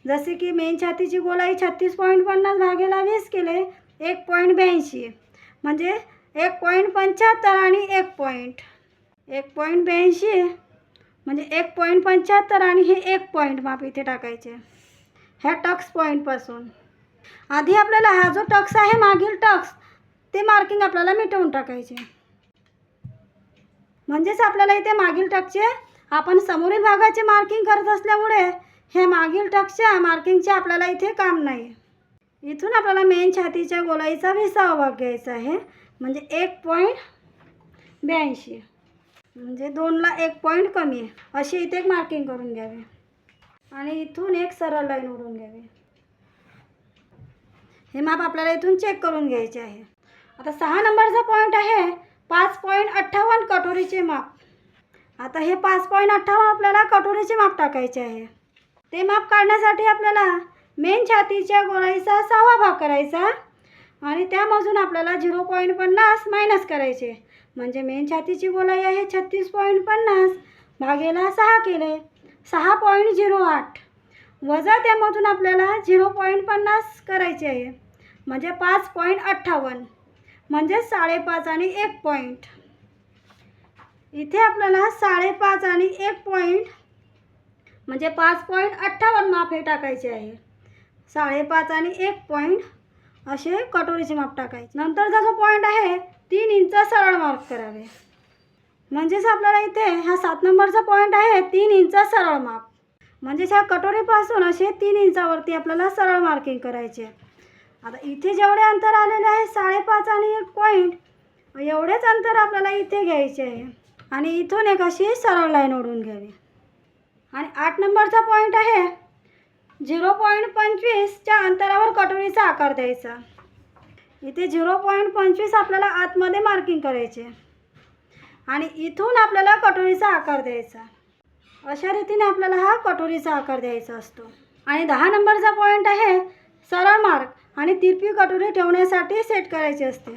जसे की मेन छातीची गोलाई 36.50 भागेला 20 केले 1.82 म्हणजे 1.75 आणि 1 पॉईंट, 1.82 म्हणजे 1.75 आणि हे 1 पॉईंट माप इथे टाकायचे ह्या टक्स पॉईंटपासून. आधी आपल्याला हा जो टक्स आहे मागील टक्स ते मार्किंग आपल्याला मिटवून टाकायचे. म्हणजेच आपल्याला इथे मागील टक्सचे आपण समोरील भागाचे मार्किंग करत असल्यामुळे हे मागील टक्सच्या मार्किंगचे आपल्याला इथे काम नाही. इथून आपल्याला मेन छातीच्या गोलाईचा 20वा भाग घ्यायचा आहे म्हणजे 1.82 म्हणजे 2ला 1 पॉईंट कमी आहे अशी इथे एक मार्किंग करून घ्यावी आणि इथून एक सरळ लाईन ओढून घ्यावी. हे माप आपल्याला इथून चेक करून घ्यायचे आहे. आता 6 नंबरचा पॉईंट आहे 5.58 कटोरीचे माप. आता हे 5.58 आपल्याला कटोरीचे माप टाकायचे आहे. ते माप काढण्यासाठी आपल्याला मेन छातीच्या गोलाईचा 6वा भाग करायचा आणि त्यामधून आपल्याला 0.50 मायनस करायचे म्हणजे मेन छातीची गोलाई आहे 36.50 भागेला 6 केले 6.08 वजा त्यामधून आपल्याला 0.50 करायचे आहे म्हणजे 5.58 म्हणजे 5.5 आणि 1 पॉईंट. इथे आपल्याला 5.5 आणि 1 पॉईंट म्हणजे 5.58 माप हे टाकायचे आहे. 5.5 आणि 1 पॉईंट असे कटोरीचे माप टाकायचे. नंतरचा जो पॉईंट आहे 3 इंच सरळ मार्क करावे. म्हणजेच आपल्याला इथे हा 7 नंबरचा पॉईंट आहे 3 इंच सरळ माप म्हणजेच ह्या कटोरीपासून असे 3 इंचावरती आपल्याला सरळ मार्किंग करायचे. आता इथे जेवढे अंतर आलेले आहे 5.5 आणि 1 पॉईंट एवढेच अंतर आपल्याला इथे घ्यायचे आहे आणि इथून एक अशी सरळ लाईन ओढून घ्यावी. आणि 8 नंबरचा पॉईंट आहे 0.25च्या अंतरावर कटोरीचा आकार द्यायचा. इथे 0.25 आपल्याला आतमध्ये मार्किंग करायचे आणि इथून आपल्याला कटोरीचा आकार द्यायचा. अशा रीतीने आपल्याला हा कटोरीचा आकार द्यायचा असतो. आणि 10 नंबरचा पॉईंट आहे सरळ मार्क आणि तिरपी कटोरी ठेवण्यासाठी सेट करायची असते.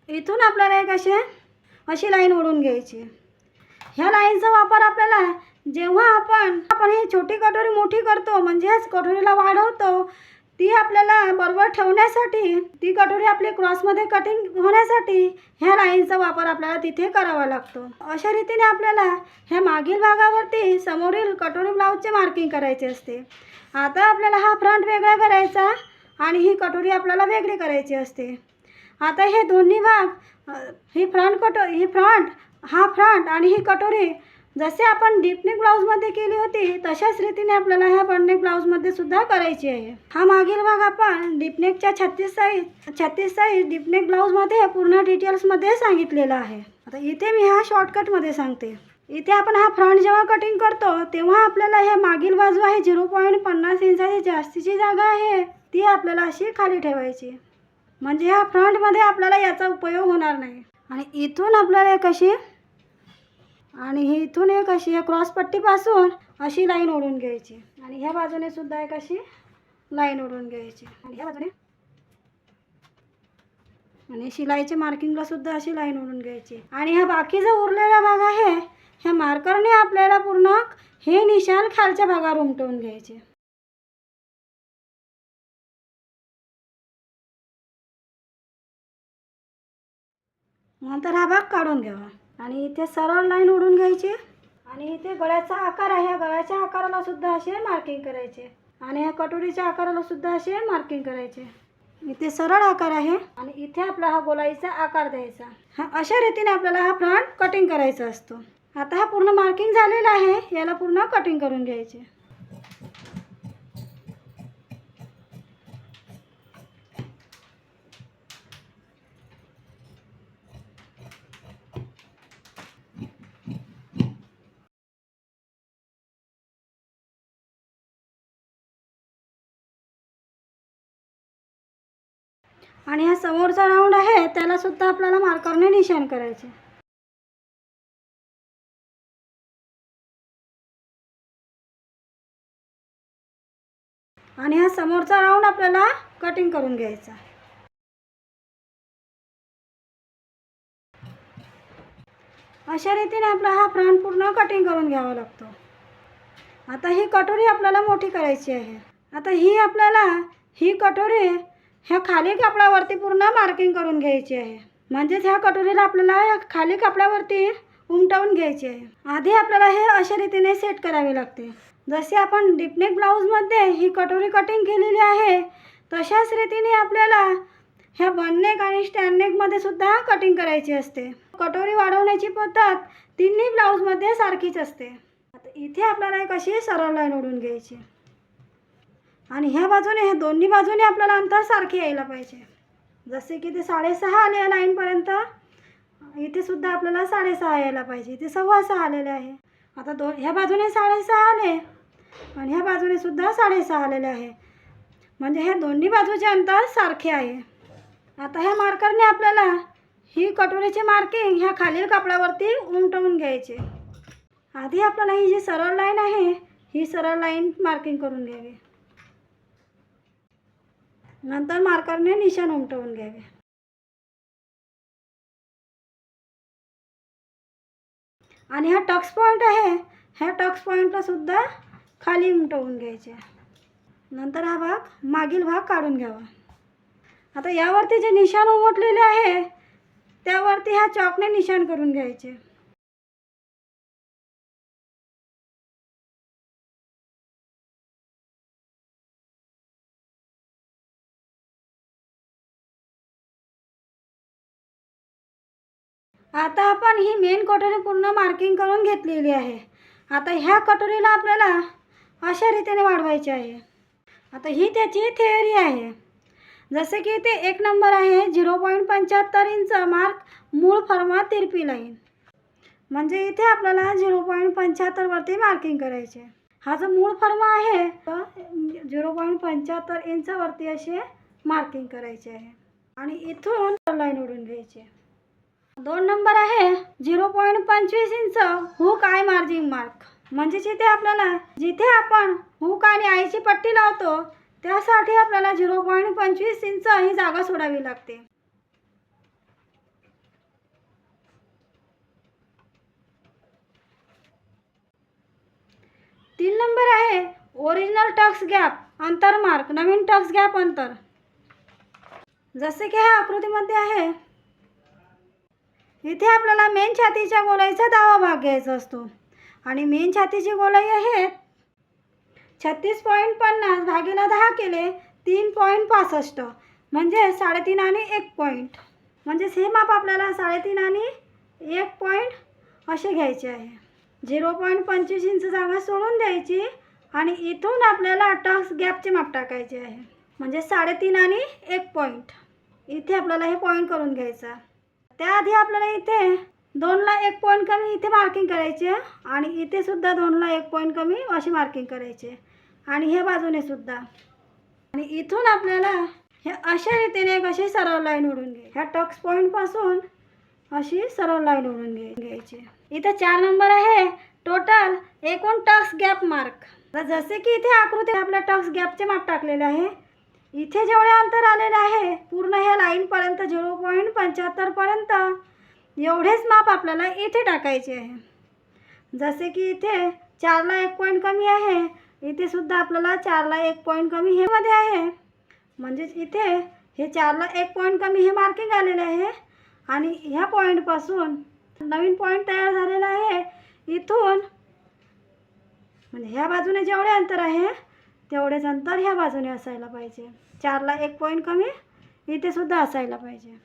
इथून आपल्याला एक अशी लाईन ओढून घ्यायची. ह्या लाईनचा वापर आपल्याला जेव्हा आपण ही छोटी कटोरी मोठी करतो म्हणजेच कटोरीला वाढवतो ती आपल्याला बरोबर ठेवण्यासाठी ती कटोरी आपली क्रॉसमध्ये कटिंग होण्यासाठी ह्या लाईनचा वापर आपल्याला तिथे करावा लागतो. अशा रीतीने आपल्याला ह्या मागील भागावरती समोरील कटोरी ब्लाऊजचे मार्किंग करायचे असते. आता आपल्याला हा फ्रंट वेगळा करायचा आणि ही कटोरी आपल्याला वेगळी करायची असते. आता हे दोन्ही भाग ही फ्रंट आणि ही कटोरी जसे आपण डीपनेक ब्लाऊजमध्ये केली होती तशाच रीतीने आपल्याला ह्या बंडनेक ब्लाऊजमध्ये सुद्धा करायची आहे. हा मागील भाग आपण डीपनेकच्या 36 साईज डीपनेक ब्लाऊजमध्ये पूर्ण डिटेल्समध्ये सांगितलेला आहे. आता इथे मी हा शॉर्टकटमध्ये सांगते. इथे आपण हा फ्रंट जेव्हा कटिंग करतो तेव्हा आपल्याला हे मागील बाजू आहे 0.50 इंचाची जास्तीची जागा आहे ती आपल्याला अशी खाली ठेवायची म्हणजे ह्या फ्रंटमध्ये आपल्याला याचा उपयोग होणार नाही. आणि इथून आपल्याला एक अशी या क्रॉसपट्टीपासून अशी लाईन ओढून घ्यायची आणि ह्या बाजूने सुद्धा एक अशी लाईन ओढून घ्यायची आणि ह्या बाजूने आणि शिलाईच्या मार्किंगला सुद्धा अशी लाईन ओढून घ्यायची. आणि हा बाकीचा उरलेला भाग आहे ह्या मार्करने आपल्याला पूर्ण हे निशाण खालच्या भागावर उमटवून घ्यायचे. नंतर हा भाग काढून घ्यावा आणि इथे सरळ लाईन ओढून घ्यायची आणि इथे गळ्याचा आकार आहे गळ्याच्या आकाराला सुद्धा असे मार्किंग करायचे आणि ह्या कटोरीच्या आकाराला सुद्धा असे मार्किंग करायचे. इथे सरळ आकार आहे आणि इथे आपला हा गोलाईचा आकार द्यायचा. अशा रीतीने आपल्याला हा फ्रंट कटिंग करायचा असतो. आता हा पूर्ण मार्किंग झालेला आहे याला पूर्ण कटिंग करून घ्यायचे. आणि हा समोरचा राऊंड आहे त्याला सुद्धा आपल्याला मार्करने निशाण करायचे. आणि हा समोरचा राऊंड आपल्याला कटिंग करून घ्यायचा. अशा रीतीने आपला हा फ्रंट पूर्ण कटिंग करून घ्यावा लागतो. आता ही कटोरी आपल्याला मोठी करायची आहे. आता ही कटोरी ह्या खाली कापडावरती पूर्ण मार्किंग करून घ्यायची आहे. म्हणजेच ह्या कटोरीला आपल्याला खाली कापडावरती उमटवून घ्यायची आहे. आधी आपल्याला हे अशा रीतीने सेट करावे लागते. जसे आपण डीपनेक ब्लाऊजमध्ये ही कटोरी कटिंग केलेली आहे तशाच रीतीने आपल्याला ह्या बननेक आणि स्टँडनेकमध्ये सुद्धा कटिंग करायची असते. कटोरी वाढवण्याची पद्धत तिन्ही ब्लाऊजमध्ये सारखीच असते. आता इथे आपल्याला एक अशी सरळ लाईन ओढून घ्यायची आणि ह्या बाजूने ह्या दोन्ही बाजूने आपल्याला अंतर सारखे यायला पाहिजे. जसे की ते 6.5 आले लाईनपर्यंत, इथे सुद्धा आपल्याला 6.5 यायला पाहिजे. इथे 6.25 आलेले आहे. आता ह्या बाजूने 6.5 आले आणि ह्या बाजूने सुद्धा 6.5 आलेले आहे. म्हणजे ह्या दोन्ही बाजूचे अंतर सारखे आहे. आता ह्या मार्करने आपल्याला ही कटोरीची मार्किंग ह्या खालील कापडावरती उमटवून घ्यायचे. आधी आपल्याला ही जी सरळ लाईन आहे ही सरळ लाईन मार्किंग करून घ्यावी. नंतर मार्करने निशाण उमटवून घ्यावे. आणि हा टक्स पॉईंट आहे, ह्या टक्स पॉईंटला सुद्धा खाली उमटवून घ्यायचे. नंतर हा मागील भाग काढून घ्यावा. आता यावरती जे निशाण उमटलेले आहे त्यावरती ह्या चॉकने निशाण करून घ्यायचे. आता आपण ही मेन कटोरी पूर्ण मार्किंग करून घेतलेली आहे. आता ह्या कटोरीला आपल्याला अशा रीतीने वाढवायची आहे. आता ही त्याची थिअरी आहे. जसे की ते 1 नंबर आहे 0.75 इंच मार्क मूळ फर्मा तिरपी लाईन. म्हणजे इथे आपल्याला 0.75 वरती मार्किंग करायचे. हा जो मूळ फर्मा आहे तो 0.75 इंचावरती असे मार्किंग करायचे आहे आणि इथून लाईन ओढून घ्यायची. 2 नंबर आहे 0.25 inch hook I margin mark. म्हणजे जिथे आपण हुक आणि आईची पट्टी लावतो त्यासाठी आपल्याला 0.25 इंच ही जागा सोडावी लागते. तीन नंबर आहे ओरिजिनल टक्स गॅप अंतर मार्क, नवीन टक्स गॅप अंतर. जसे की ह्या आकृतीमध्ये आहे, इथे आपल्याला मेन छातीच्या गोलाईचा 10वा भाग घ्यायचा असतो आणि मेन छातीची गोलाई आहे 36.50 भागीला 10 केले 3.65 म्हणजे 3.5 आणि 1 पॉईंट. म्हणजेच हे माप आपल्याला 3.5 आणि 1 पॉईंट असे घ्यायचे आहे. 0.25 इंच जागा सोडून द्यायची आणि इथून आपल्याला टक्स गॅपचे माप टाकायचे आहे. म्हणजे 3.5 आणि 1 पॉईंट इथे आपल्याला हे पॉईंट करून घ्यायचा. त्याआधी आपल्याला इथे 2ला 1 पॉईंट कमी इथे मार्किंग करायचे आणि इथे सुद्धा 2ला 1 पॉईंट कमी अशी मार्किंग करायचे आणि ह्या बाजूने सुद्धा. आणि इथून आपल्याला हे अशा रीतीने एक अशी सरळ लाईन ओढून घ्यायची. ह्या टक्स पॉईंटपासून अशी सरळ लाईन ओढून घ्यायची. इथे 4 नंबर आहे टोटल एकूण टक्स गॅप मार्क. जसे की इथे आकृतीत आपल्या टक्स गॅपचे माप टाकलेले आहे. इथे जेवढे अंतर आलेले आहे पूर्ण ह्या लाईनपर्यंत 0.75 पर्यंत एवढेच माप आपल्याला इथे टाकायचे आहे. जसे की इथे 4ला 1 पॉईंट कमी आहे, इथे सुद्धा आपल्याला 4ला 1 पॉईंट कमी हे मध्ये आहे. म्हणजेच इथे हे 4ला 1 पॉईंट कमी हे मार्किंग आलेले आहे आणि ह्या पॉईंटपासून नवीन पॉईंट तयार झालेला आहे. इथून म्हणजे ह्या बाजूने जेवढे अंतर आहे तेवढेच अंतर ह्या बाजूने असायला पाहिजे. 4ला 1 पॉईंट कमी इथे सुद्धा असायला पाहिजे.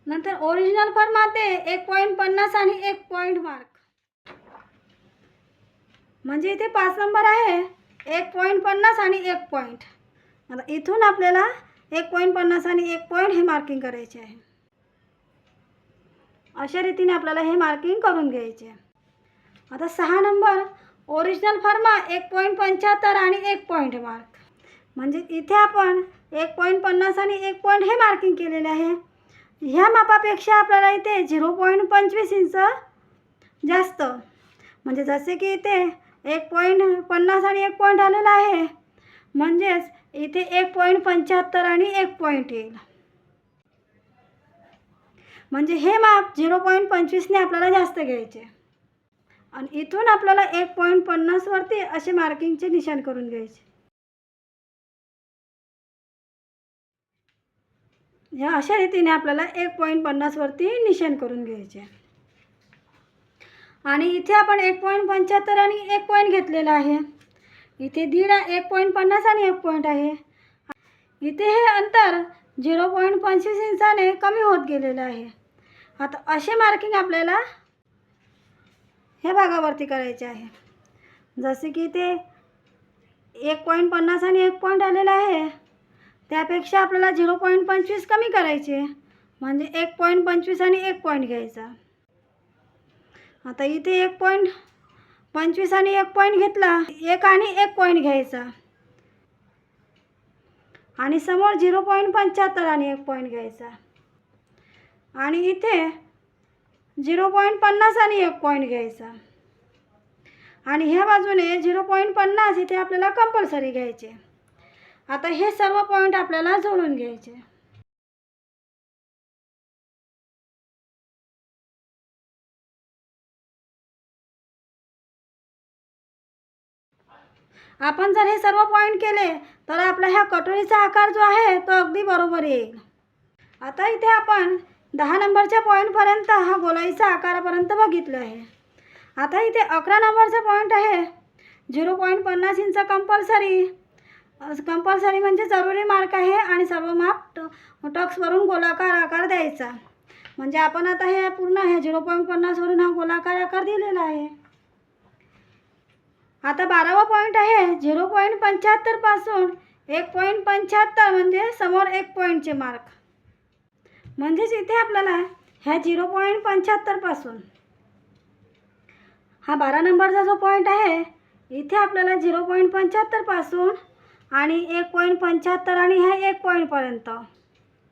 नंतर ओरिजिनल फर्माते 1.50 आणि 1 पॉईंट मार्क. म्हणजे इथे 5 नंबर आहे 1.50 आणि 1 पॉईंट. आता इथून आपल्याला 1.50 आणि 1 पॉईंट हे मार्किंग करायचे आहे. अशा रीतीने आपल्याला हे मार्किंग करून घ्यायचे. आता 6 नंबर ओरिजिनल फर्मा 1.75 आणि 1 पॉईंट मार्क. म्हणजे इथे आपण 1.50 आणि 1 पॉईंट हे मार्किंग केलेले आहे. ह्या मापापेक्षा आपल्याला इथे 0.25 इंच जास्त, म्हणजे जसे की इथे 1.50 आणि 1 पॉईंट आलेला आहे, म्हणजेच इथे 1.75 आणि 1 पॉईंट येईल. म्हणजे हे माप 0.25ने आपल्याला जास्त घ्यायचे आणि इथून आपल्याला 1.50 वरती असे मार्किंगचे निशाण करून घ्यायचे. ह्या अशा रीतीने आपल्याला 1.50 वरती निशाण करून घ्यायचे. आणि इथे आपण 1.75 आणि 1 पॉईंट घेतलेला आहे. इथे 1.50 आणि 1 पॉईंट आहे. इथे हे अंतर 0.25 इंचाने कमी होत गेलेलं आहे. आता असे मार्किंग आपल्याला ह्या भागावरती करायचे आहे. जसे की इथे 1.50 आणि 1 पॉईंट आलेला आहे, त्यापेक्षा आपल्याला 0.25 कमी करायचे, म्हणजे 1.25 आणि 1 पॉईंट घ्यायचा. आता इथे 1.25 आणि 1 पॉईंट घेतला, 1 आणि 1 पॉईंट घ्यायचा आणि समोर 0.75 आणि 1 पॉईंट घ्यायचा आणि इथे 0.50 आणि 1 पॉईंट घ्यायचा आणि ह्या बाजूने 0.50 इथे आपल्याला कंपल्सरी घ्यायचे. आता हे सर्व पॉईंट आपल्याला जोडून घ्यायचे. आपण जर हे सर्व पॉईंट केले तर आपला ह्या कटोरीचा आकार जो आहे तो अगदी बरोबर येईल. आता इथे आपण 10 नंबरच्या पॉईंटपर्यंत हा गोलाईचा आकारापर्यंत बघितलं आहे. आता इथे 11 नंबरचा पॉईंट आहे. 0.50 इंच कंपल्सरी म्हणजे जरुरी मार्क आहे आणि सर्व माप टक्सवरून गोलाकार आकार द्यायचा. म्हणजे आपण आता हे पूर्ण हे 0.50 वरून हा गोलाकार आकार दिलेला आहे. आता 12वा पॉईंट आहे 0.75 पासून 1.75 म्हणजे समोर 1 पॉईंटचे मार्क. म्हणजेच इथे आपल्याला ह्या 0.75 पासून हा 12 नंबरचा जो पॉईंट आहे, इथे आपल्याला 0.75 पासून आणि 1.75 आणि ह्या 1 पॉईंटपर्यंत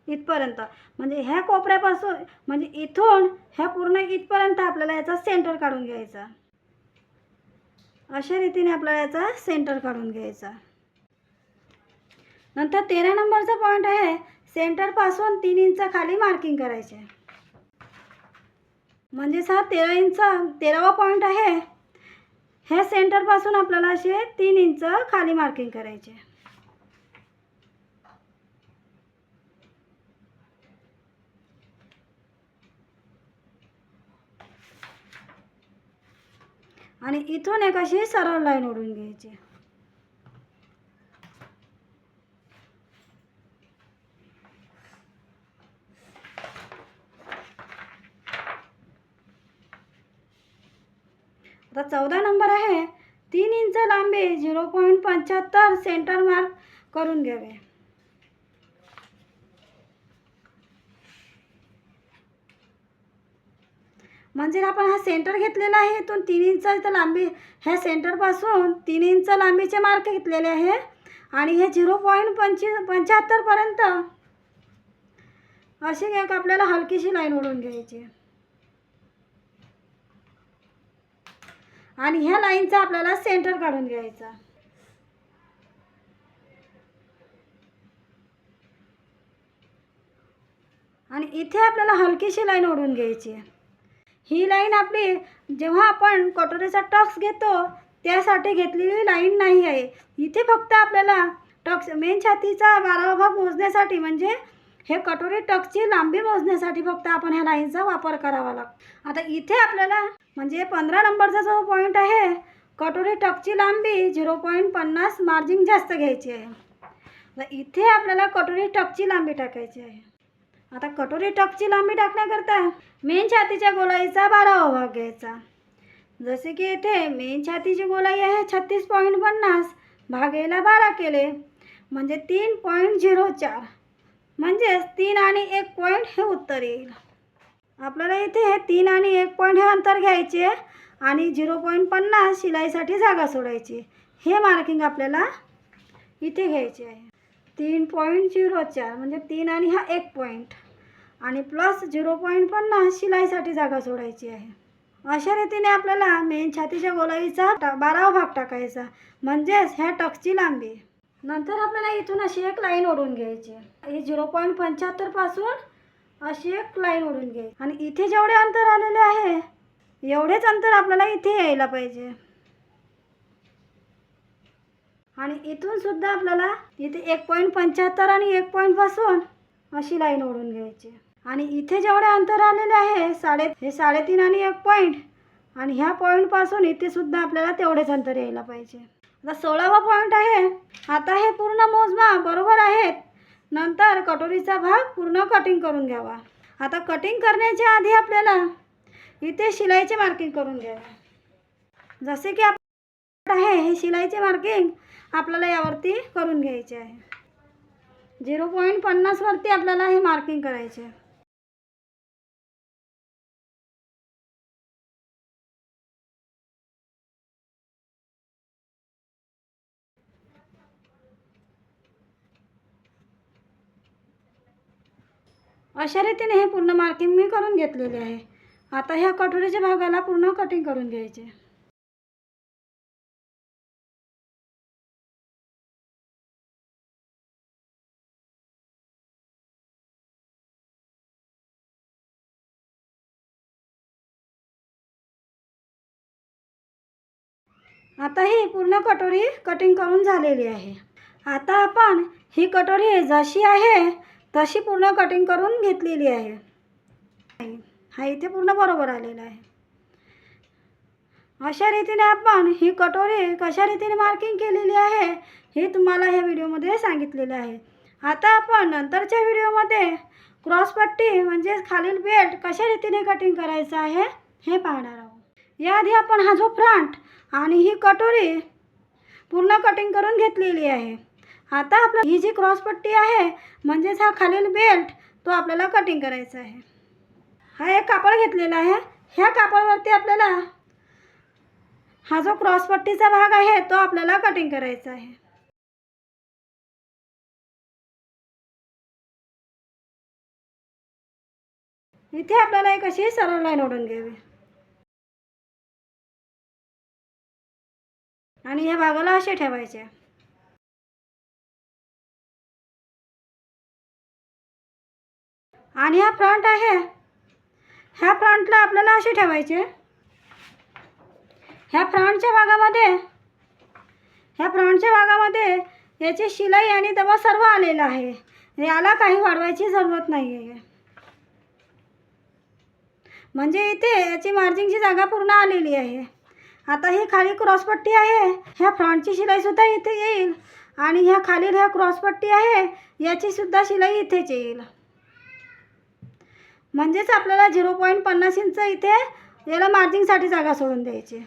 इथपर्यंत, म्हणजे ह्या कोपऱ्यापासून म्हणजे इथून ह्या पूर्ण इथपर्यंत आपल्याला याचा सेंटर काढून घ्यायचा. अशा रीतीने आपल्याला याचा सेंटर काढून घ्यायचा. नंतर 13 नंबरचा पॉईंट आहे, सेंटरपासून 3 इंच खाली मार्किंग करायचे. म्हणजेच हा 13वा पॉईंट आहे. ह्या सेंटरपासून आपल्याला असे 3 इंच खाली मार्किंग करायचे. आणि इथून एक अशी सरळ लाईन ओढून घ्यायची. आता 14 नंबर आहे, 3 इंच लांबी 0.75 सेंटर मार्क करून घ्यावे. म्हणजे आपण हा सेंटर घेतलेला आहे, इथून 3 इंच इथं लांबी, ह्या सेंटरपासून 3 इंच लांबीचे मार्क घेतलेले आहे आणि हे 0.75 पर्यंत अशी एक आपल्याला हलकीशी लाईन ओढून घ्यायची आणि ह्या लाईनचा आपल्याला सेंटर काढून घ्यायचा. आणि इथे आपल्याला हलकीशी लाईन ओढून घ्यायची. ही लाईन आपली जेव्हा आपण कटोरीचा टक्स घेतो त्यासाठी घेतलेली लाईन नाही आहे. इथे फक्त आपल्याला टक्स मेन छातीचा 12वा भाग मोजण्यासाठी, म्हणजे हे कटोरी टक्सची लांबी मोजण्यासाठी फक्त आपण ह्या लाईनचा वापर करावा लागतो. आता इथे आपल्याला म्हणजे 15 नंबरचा जो पॉईंट आहे, कटोरी टक्सची लांबी 0.50 मार्जिन जास्त घ्यायची आहे. तर इथे आपल्याला कटोरी टक्सची लांबी टाकायची आहे. आता कटोरी टक्सची लांबी टाकण्याकरता मेन छातीच्या गोलाईचा 12वा भाग घ्यायचा. जसे की इथे मेन छातीची गोलाई आहे 36.50, भागेला 12 केले म्हणजे 3.04, म्हणजेच 3 आणि 1 पॉईंट हे उत्तर येईल. आपल्याला इथे 3 आणि 1 पॉईंट हे अंतर घ्यायचे आणि 0.50 शिलाईसाठी जागा सोडायची. हे मार्किंग आपल्याला इथे घ्यायची आहे. 3.04 म्हणजे 3 आणि हा 1 पॉईंट आणि प्लस 0.50 शिलाईसाठी जागा सोडायची आहे. अशा रीतीने आपल्याला मेन छातीच्या गोलाईचा 12वा भाग टाकायचा, म्हणजेच ह्या टक्सची लांबी. नंतर आपल्याला इथून अशी एक लाईन ओढून घ्यायची. ही 0.75 पासून अशी एक लाईन ओढून घ्यायची आणि इथे जेवढे अंतर आलेले आहे एवढेच अंतर आपल्याला इथे यायला पाहिजे. आणि इथून सुद्धा आपल्याला इथे 1.75 आणि 1 पॉईंट पासून अशी लाईन ओढून घ्यायची. आणि इथे जेवढे अंतर आलेले आहे 3.5 आणि 1 पॉईंट आणि ह्या पॉईंटपासून इथे सुद्धा आपल्याला तेवढेच अंतर यायला पाहिजे. आता 16वा पॉईंट आहे. आता हे पूर्ण मोजमाप बरोबर आहेत. नंतर कटोरीचा भाग पूर्ण कटिंग करून घ्यावा. आता कटिंग करण्याच्या आधी आपल्याला इथे शिलाईचे मार्किंग करून घ्यावे. जसे की आहे हे शिलाईचे मार्किंग आपल्याला यावरती करून घ्यायचे आहे. 0.50 वरती आपल्याला हे मार्किंग करायचे. अशा रीतीने हे पूर्ण मार्किंग मी करून घेतलेले आहे. आता ह्या कटोरीच्या भागाला पूर्ण कटिंग करून घ्यायचे. आता ही पूर्ण कटोरी कटिंग करून झालेली आहे. आता आपण ही कटोरी जशी आहे तशी पूर्ण कटिंग करून घेतलेली आहे. हा इथे पूर्ण बरोबर आलेला आहे. अशा रीतीने आपण ही कटोरी कशा रीतीने मार्किंग केलेली आहे हे तुम्हाला ह्या व्हिडिओमध्ये सांगितलेलं आहे. आता आपण नंतरच्या व्हिडिओमध्ये क्रॉसपट्टी म्हणजे खालील बेल्ट कशा रीतीने कटिंग करायचं आहे हे पाहणार आहोत. याआधी आपण हा जो फ्रंट आणि ही कटोरी पूर्ण कटिंग करून घेतलेली आहे. आता आपल्याला ही जी क्रॉसपट्टी आहे म्हणजेच हा खालील बेल्ट तो आपल्याला कटिंग करायचा आहे. हा एक कापड घेतलेला आहे. ह्या कापडावरती आपल्याला हा जो क्रॉसपट्टीचा भाग आहे तो आपल्याला कटिंग करायचा आहे. इथे आपल्याला एक अशी सरळ लाईन ओढून घ्यावी आणि या भागाला असे ठेवायचे. आणि हा फ्रंट आहे, ह्या फ्रंटला आपल्याला असे ठेवायचे. ह्या फ्रंटच्या भागामध्ये याची शिलाई आणि दबा सर्व आलेला आहे. याला काही वाढवायची जरूरत नाही आहे. म्हणजे इथे याची मार्जिनची जागा पूर्ण आलेली आहे. आता ही खाली क्रॉसपट्टी आहे, ह्या फ्रंटची शिलाईसुद्धा इथे येईल आणि ह्या खालील ह्या क्रॉसपट्टी आहे याचीसुद्धा शिलाई इथेच येईल. म्हणजेच आपल्याला 0.50 इंच इथे याला मार्जिनसाठी जागा सोडून द्यायची.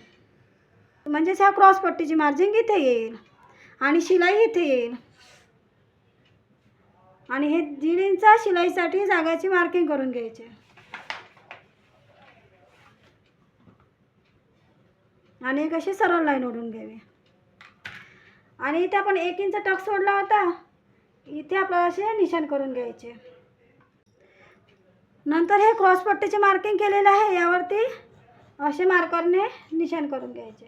म्हणजेच ह्या क्रॉसपट्टीची मार्जिन इथे येईल आणि शिलाई इथे येईल. आणि हे 1.5 इंच शिलाईसाठी जागाची मार्किंग करून घ्यायचे. आणि एक अशी सरळ लाईन ओढून घ्यावी. आणि इथे आपण 1 इंच टक्स सोडला होता, इथे आपल्याला असे निशाण करून घ्यायचे. नंतर हे क्रॉसपट्टीचे मार्किंग केलेलं आहे यावरती असे मार्करने निशाण करून घ्यायचे.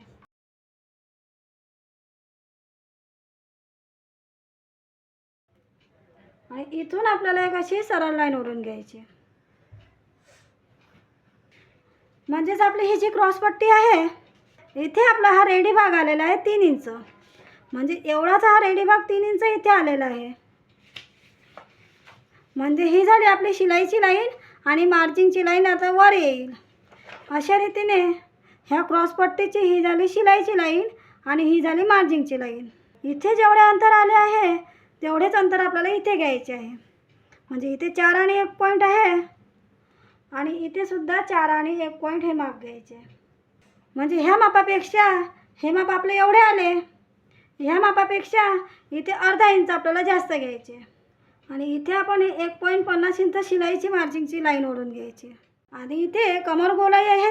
आणि इथून आपल्याला एक अशी सरळ लाईन ओढून घ्यायची. म्हणजेच आपली ही जी क्रॉसपट्टी आहे इथे आपला हा रेडी भाग आलेला आहे 3 इंच. म्हणजे एवढाच हा रेडी भाग 3 इंच इथे आलेला आहे. म्हणजे ही झाली आपली शिलाईची लाईन आणि मार्जिनची लाईन आता वर येईल. अशा रीतीने ह्या क्रॉसपट्टीची ही झाली शिलाईची लाईन आणि ही झाली मार्जिनची लाईन. इथे जेवढे अंतर आले आहे तेवढेच अंतर आपल्याला इथे घ्यायचे आहे. म्हणजे इथे 4 आणि 1 पॉईंट आहे आणि इथे सुद्धा 4 आणि 1 पॉईंट हे माप घ्यायचे. म्हणजे ह्या मापापेक्षा हे माप आपले एवढे आले, ह्या मापापेक्षा इथे अर्धा इंच आपल्याला जास्त घ्यायचे. आणि इथे आपण 1.50 इंच शिलाईची मार्जिनची लाईन ओढून घ्यायची. आणि इथे कमर गोलाई आहे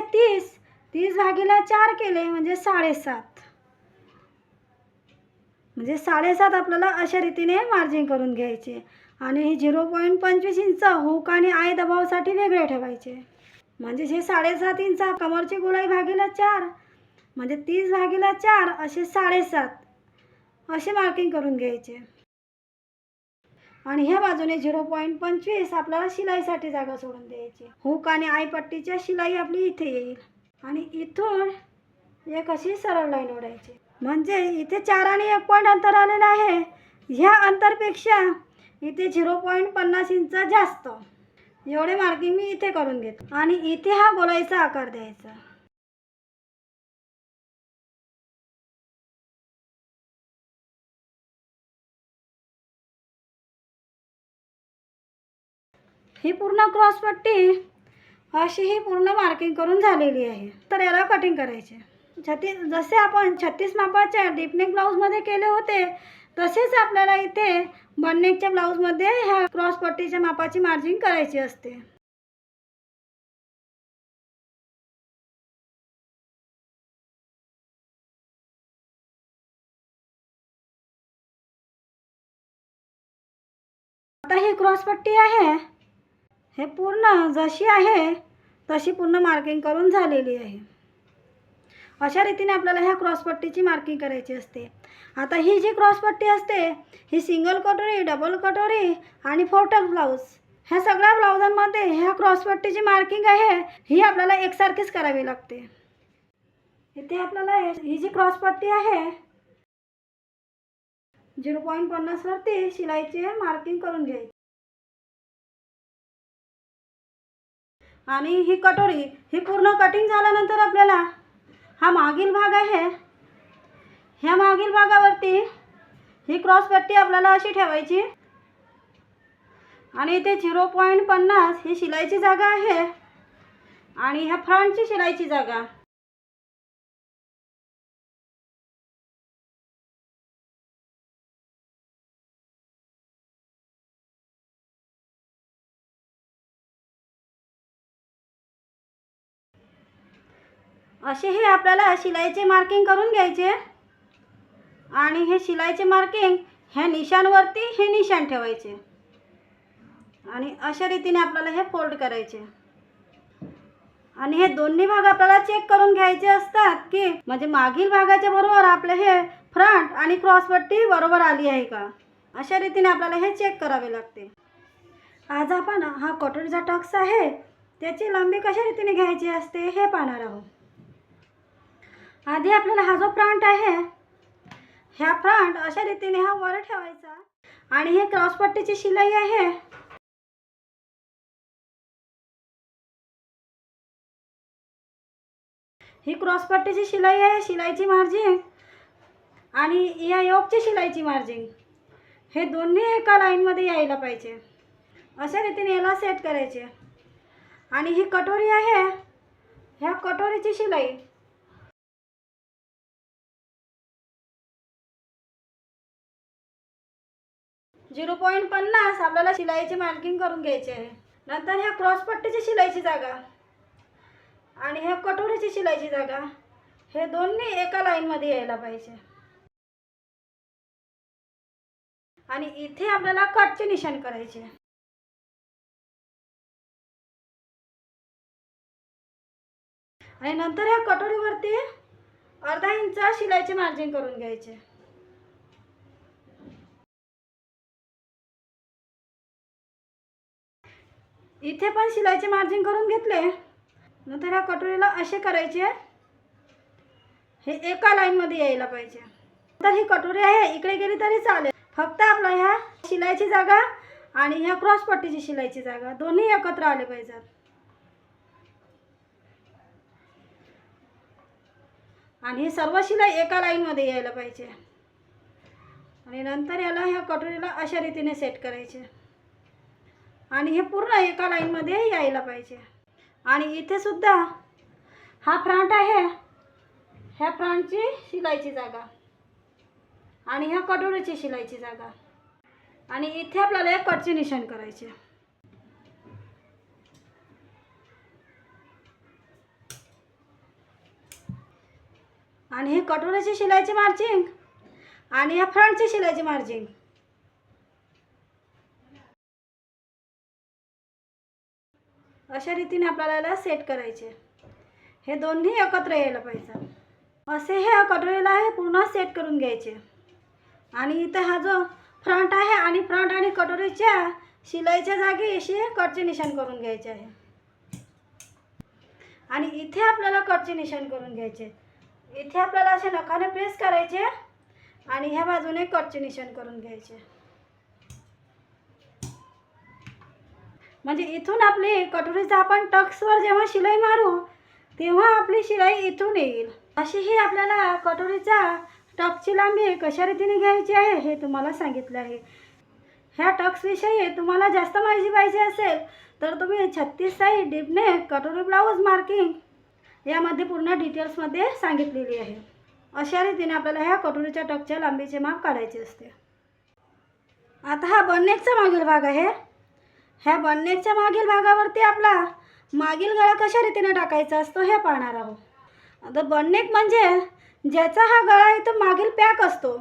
30 भागीला 4 केले म्हणजे 7.5. म्हणजे 7.5 आपल्याला अशा रीतीने मार्जिन करून घ्यायचे. आणि हे 0.25 इंच हुक आणि आय दबावासाठी वेगळे ठेवायचे. म्हणजे हे 7.5 इंच कमरची गोलाई भागीला 4 म्हणजे 30/4 असे 7.5 असे मार्किंग करून घ्यायचे. आणि ह्या बाजूने 0.25 आपल्याला शिलाईसाठी जागा सोडून द्यायची. हुक आणि आय पट्टीच्या शिलाई आपली इथे येईल. आणि इथून एक अशी सरळ लाईन ओढायची. म्हणजे इथे 4 आणि 1 पॉईंट अंतर आलेलं आहे. ह्या अंतरपेक्षा इथे 0.50 इंच जास्त एवढे मार्किंग मी इथे करून घेतो. आणि इथे हा गोलाईचा आकार द्यायचा. ही पूर्ण क्रॉसपट्टी अशी ही पूर्ण मार्किंग करून झालेली आहे. तर याला कटिंग करायचे. जसे आपण 36 मापाच्या डीपनेक ब्लाऊजमध्ये केले होते तसेच आपल्याला इथे बननेकच्या ब्लाऊजमध्ये ह्या क्रॉसपट्टीच्या मापाची मार्जिन करायची असते. आता ही क्रॉसपट्टी आहे, हे पूर्ण जशी आहे तशी पूर्ण मार्किंग करून झालेली आहे. अशा रीतीने आपल्याला ह्या क्रॉसपट्टीची मार्किंग करायची असते. आता ही जी क्रॉसपट्टी असते ही सिंगल कटोरी, डबल कटोरी आणि फोटक ब्लाऊज ह्या सगळ्या ब्लाऊजांमध्ये ह्या क्रॉसपट्टीची मार्किंग आहे ही आपल्याला एकसारखीच करावी लागते. इथे आपल्याला ही जी क्रॉसपट्टी आहे 0.50 वरती शिलाईचे मार्किंग करून घ्यायची. आणि ही कटोरी ही पूर्ण कटिंग झाल्यानंतर आपल्याला हा मागील भाग आहे, ह्या मागील भागावरती ही क्रॉसपट्टी आपल्याला अशी ठेवायची. आणि इथे 0.50 ही शिलाईची जागा आहे आणि ह्या फ्रंटची शिलाईची जागा. असे हे आपल्याला शिलाईचे मार्किंग करून घ्यायचे. आणि हे शिलाईचे मार्किंग ह्या निशाणवरती हे निशाण ठेवायचे. आणि अशा रीतीने आपल्याला हे फोल्ड करायचे. आणि हे दोन्ही भाग आपल्याला चेक करून घ्यायचे असतात की म्हणजे मागील भागाच्या बरोबर आपले हे फ्रंट आणि क्रॉसपट्टी बरोबर आली आहे का. अशा रीतीने आपल्याला हे चेक करावे लागते. आज आपण हा कटोरीचा टक्स आहे त्याची लांबी कशा रीतीने घ्यायची असते हे पाहणार आहोत. आधी आपल्याला हा जो फ्रंट आहे ह्या फ्रंट अशा रीतीने हा वर ठेवायचा. आणि हे क्रॉसपट्टीची शिलाई आहे ही क्रॉसपट्टीची शिलाई आहे, शिलाईची मार्जिन आणि या योकची शिलाईची मार्जिन हे दोन्ही एका लाईनमध्ये यायला पाहिजे. अशा रीतीने याला सेट करायचे. आणि ही कटोरी आहे, ह्या कटोरीची शिलाई 0.50 आपल्याला शिलाईची मार्किंग करून घ्यायची आहे. नंतर ह्या क्रॉसपट्टीची शिलाईची जागा आणि ह्या कटोरीची शिलाईची जागा हे दोन्ही एका लाईनमध्ये यायला पाहिजे. आणि इथे आपल्याला कटचे निशाण करायचे. आणि नंतर ह्या कटोरीवरती अर्धा इंच शिलाईचे मार्जिन करून घ्यायचे. इथे पण शिलाईचे मार्जिन करून घेतले. नंतर ह्या कटोरीला असे करायचे, हे एका लाईनमध्ये यायला पाहिजे. तर ही कटोरी आहे इकडे गेली तरी चालेल, फक्त आपला ह्या शिलाईची जागा आणि ह्या क्रॉसपट्टीची शिलाईची जागा दोन्ही एकत्र आले पाहिजेत. आणि ही सर्व शिलाई एका लाईनमध्ये यायला पाहिजे. आणि नंतर याला ह्या कटोरीला अशा रीतीने सेट करायचे. आणि हे पूर्ण एका लाईनमध्ये यायला पाहिजे. आणि इथे सुद्धा हा फ्रंट आहे, ह्या फ्रंटची शिलाईची जागा आणि ह्या कटोरीची शिलाईची जागा आणि इथे आपल्याला एक कटचे निशाण करायचे. आणि हे कटोरीची शिलाईची मार्जिन आणि ह्या फ्रंटची शिलाईची मार्जिन. अशा रीतीने आपल्याला याला सेट करायचे. हे दोन्ही एकत्र यायला पाहिजे. असे हे कटोरीला हे पूर्ण सेट करून घ्यायचे. आणि इथे हा जो फ्रंट आहे आणि फ्रंट आणि कटोरीच्या शिलाईच्या जागी अशी कटचे निशाण करून घ्यायचे आहे. आणि इथे आपल्याला कटचे निशाण करून घ्यायचे. इथे आपल्याला असे नखाने प्रेस करायचे आणि ह्या बाजूने कटचे निशाण करून घ्यायचे. म्हणजे इथून आपली कटोरीचा आपण टक्सवर जेव्हा शिलाई मारू तेव्हा आपली शिलाई इथून येईल. अशी ही आपल्याला कटोरीचा टक्सची लांबी कशा रीतीने घ्यायची आहे हे तुम्हाला सांगितलं आहे. ह्या टक्सविषयी तुम्हाला जास्त माहिती पाहिजे असेल तर तुम्ही 36 साई डीपने कटोरी ब्लाऊज मार्किंग यामध्ये पूर्ण डिटेल्समध्ये सांगितलेली आहे. अशा रीतीने आपल्याला ह्या कटोरीच्या टक्सच्या लांबीचे माप काढायचे असते. आता हा बननेकचा मागील भाग आहे. ह्या बननेकच्या मागील भागावरती आपला मागील गळा कशा रीतीने टाकायचा असतो हे पाहणार आहोत. आता बननेक म्हणजे ज्याचा हा गळा इथं मागील पॅक असतो,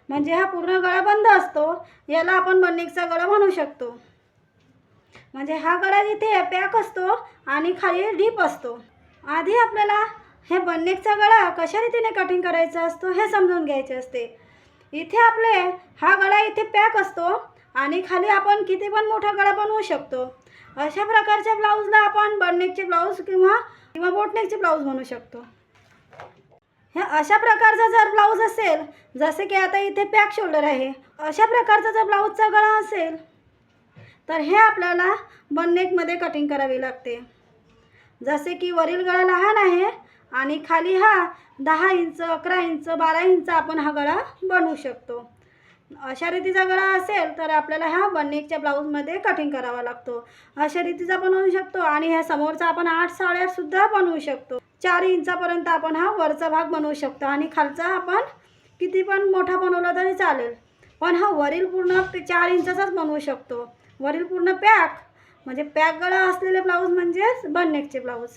म्हणजे हा पूर्ण गळा बंद असतो, याला आपण बननेकचा गळा म्हणू शकतो. म्हणजे हा गळा इथे पॅक असतो आणि खाली डीप असतो. आधी आपल्याला हे बननेकचा गळा कशा रीतीने कटिंग करायचा असतो हे समजून घ्यायचे असते. इथे आपले हा गळा इथे पॅक असतो आणि खाली आपण किती पण मोठा गळा बनवू शकतो. अशा प्रकारच्या ब्लाऊजला आपण बननेकचे ब्लाऊज किंवा बोटनेकचे ब्लाऊज म्हणू शकतो. ह्या अशा प्रकारचा जर ब्लाऊज असेल, जसे की आता इथे पॅक शोल्डर आहे, अशा प्रकारचा जर ब्लाऊजचा गळा असेल तर हे आपल्याला बननेकमध्ये कटिंग करावी लागते. जसे की वरील गळा लहान आहे आणि खाली हा 10 इंच 11 इंच 12 इंच आपण हा गळा बनवू शकतो. अशा रीतीचा गळा असेल तर आपल्याला ह्या बननेकच्या ब्लाऊजमध्ये कटिंग करावा लागतो. अशा रीतीचा बनवू शकतो. आणि ह्या समोरचा आपण 8 साड्या सुद्धा बनवू शकतो. 4 इंचापर्यंत आपण हा वरचा भाग बनवू शकतो आणि खालचा आपण किती पण मोठा बनवला तरी चालेल. पण हा वरील पूर्ण 4 इंचाचाच बनवू शकतो. वरील पूर्ण पॅक म्हणजे पॅक गळा असलेले ब्लाऊज म्हणजेच बननेकचे ब्लाऊज.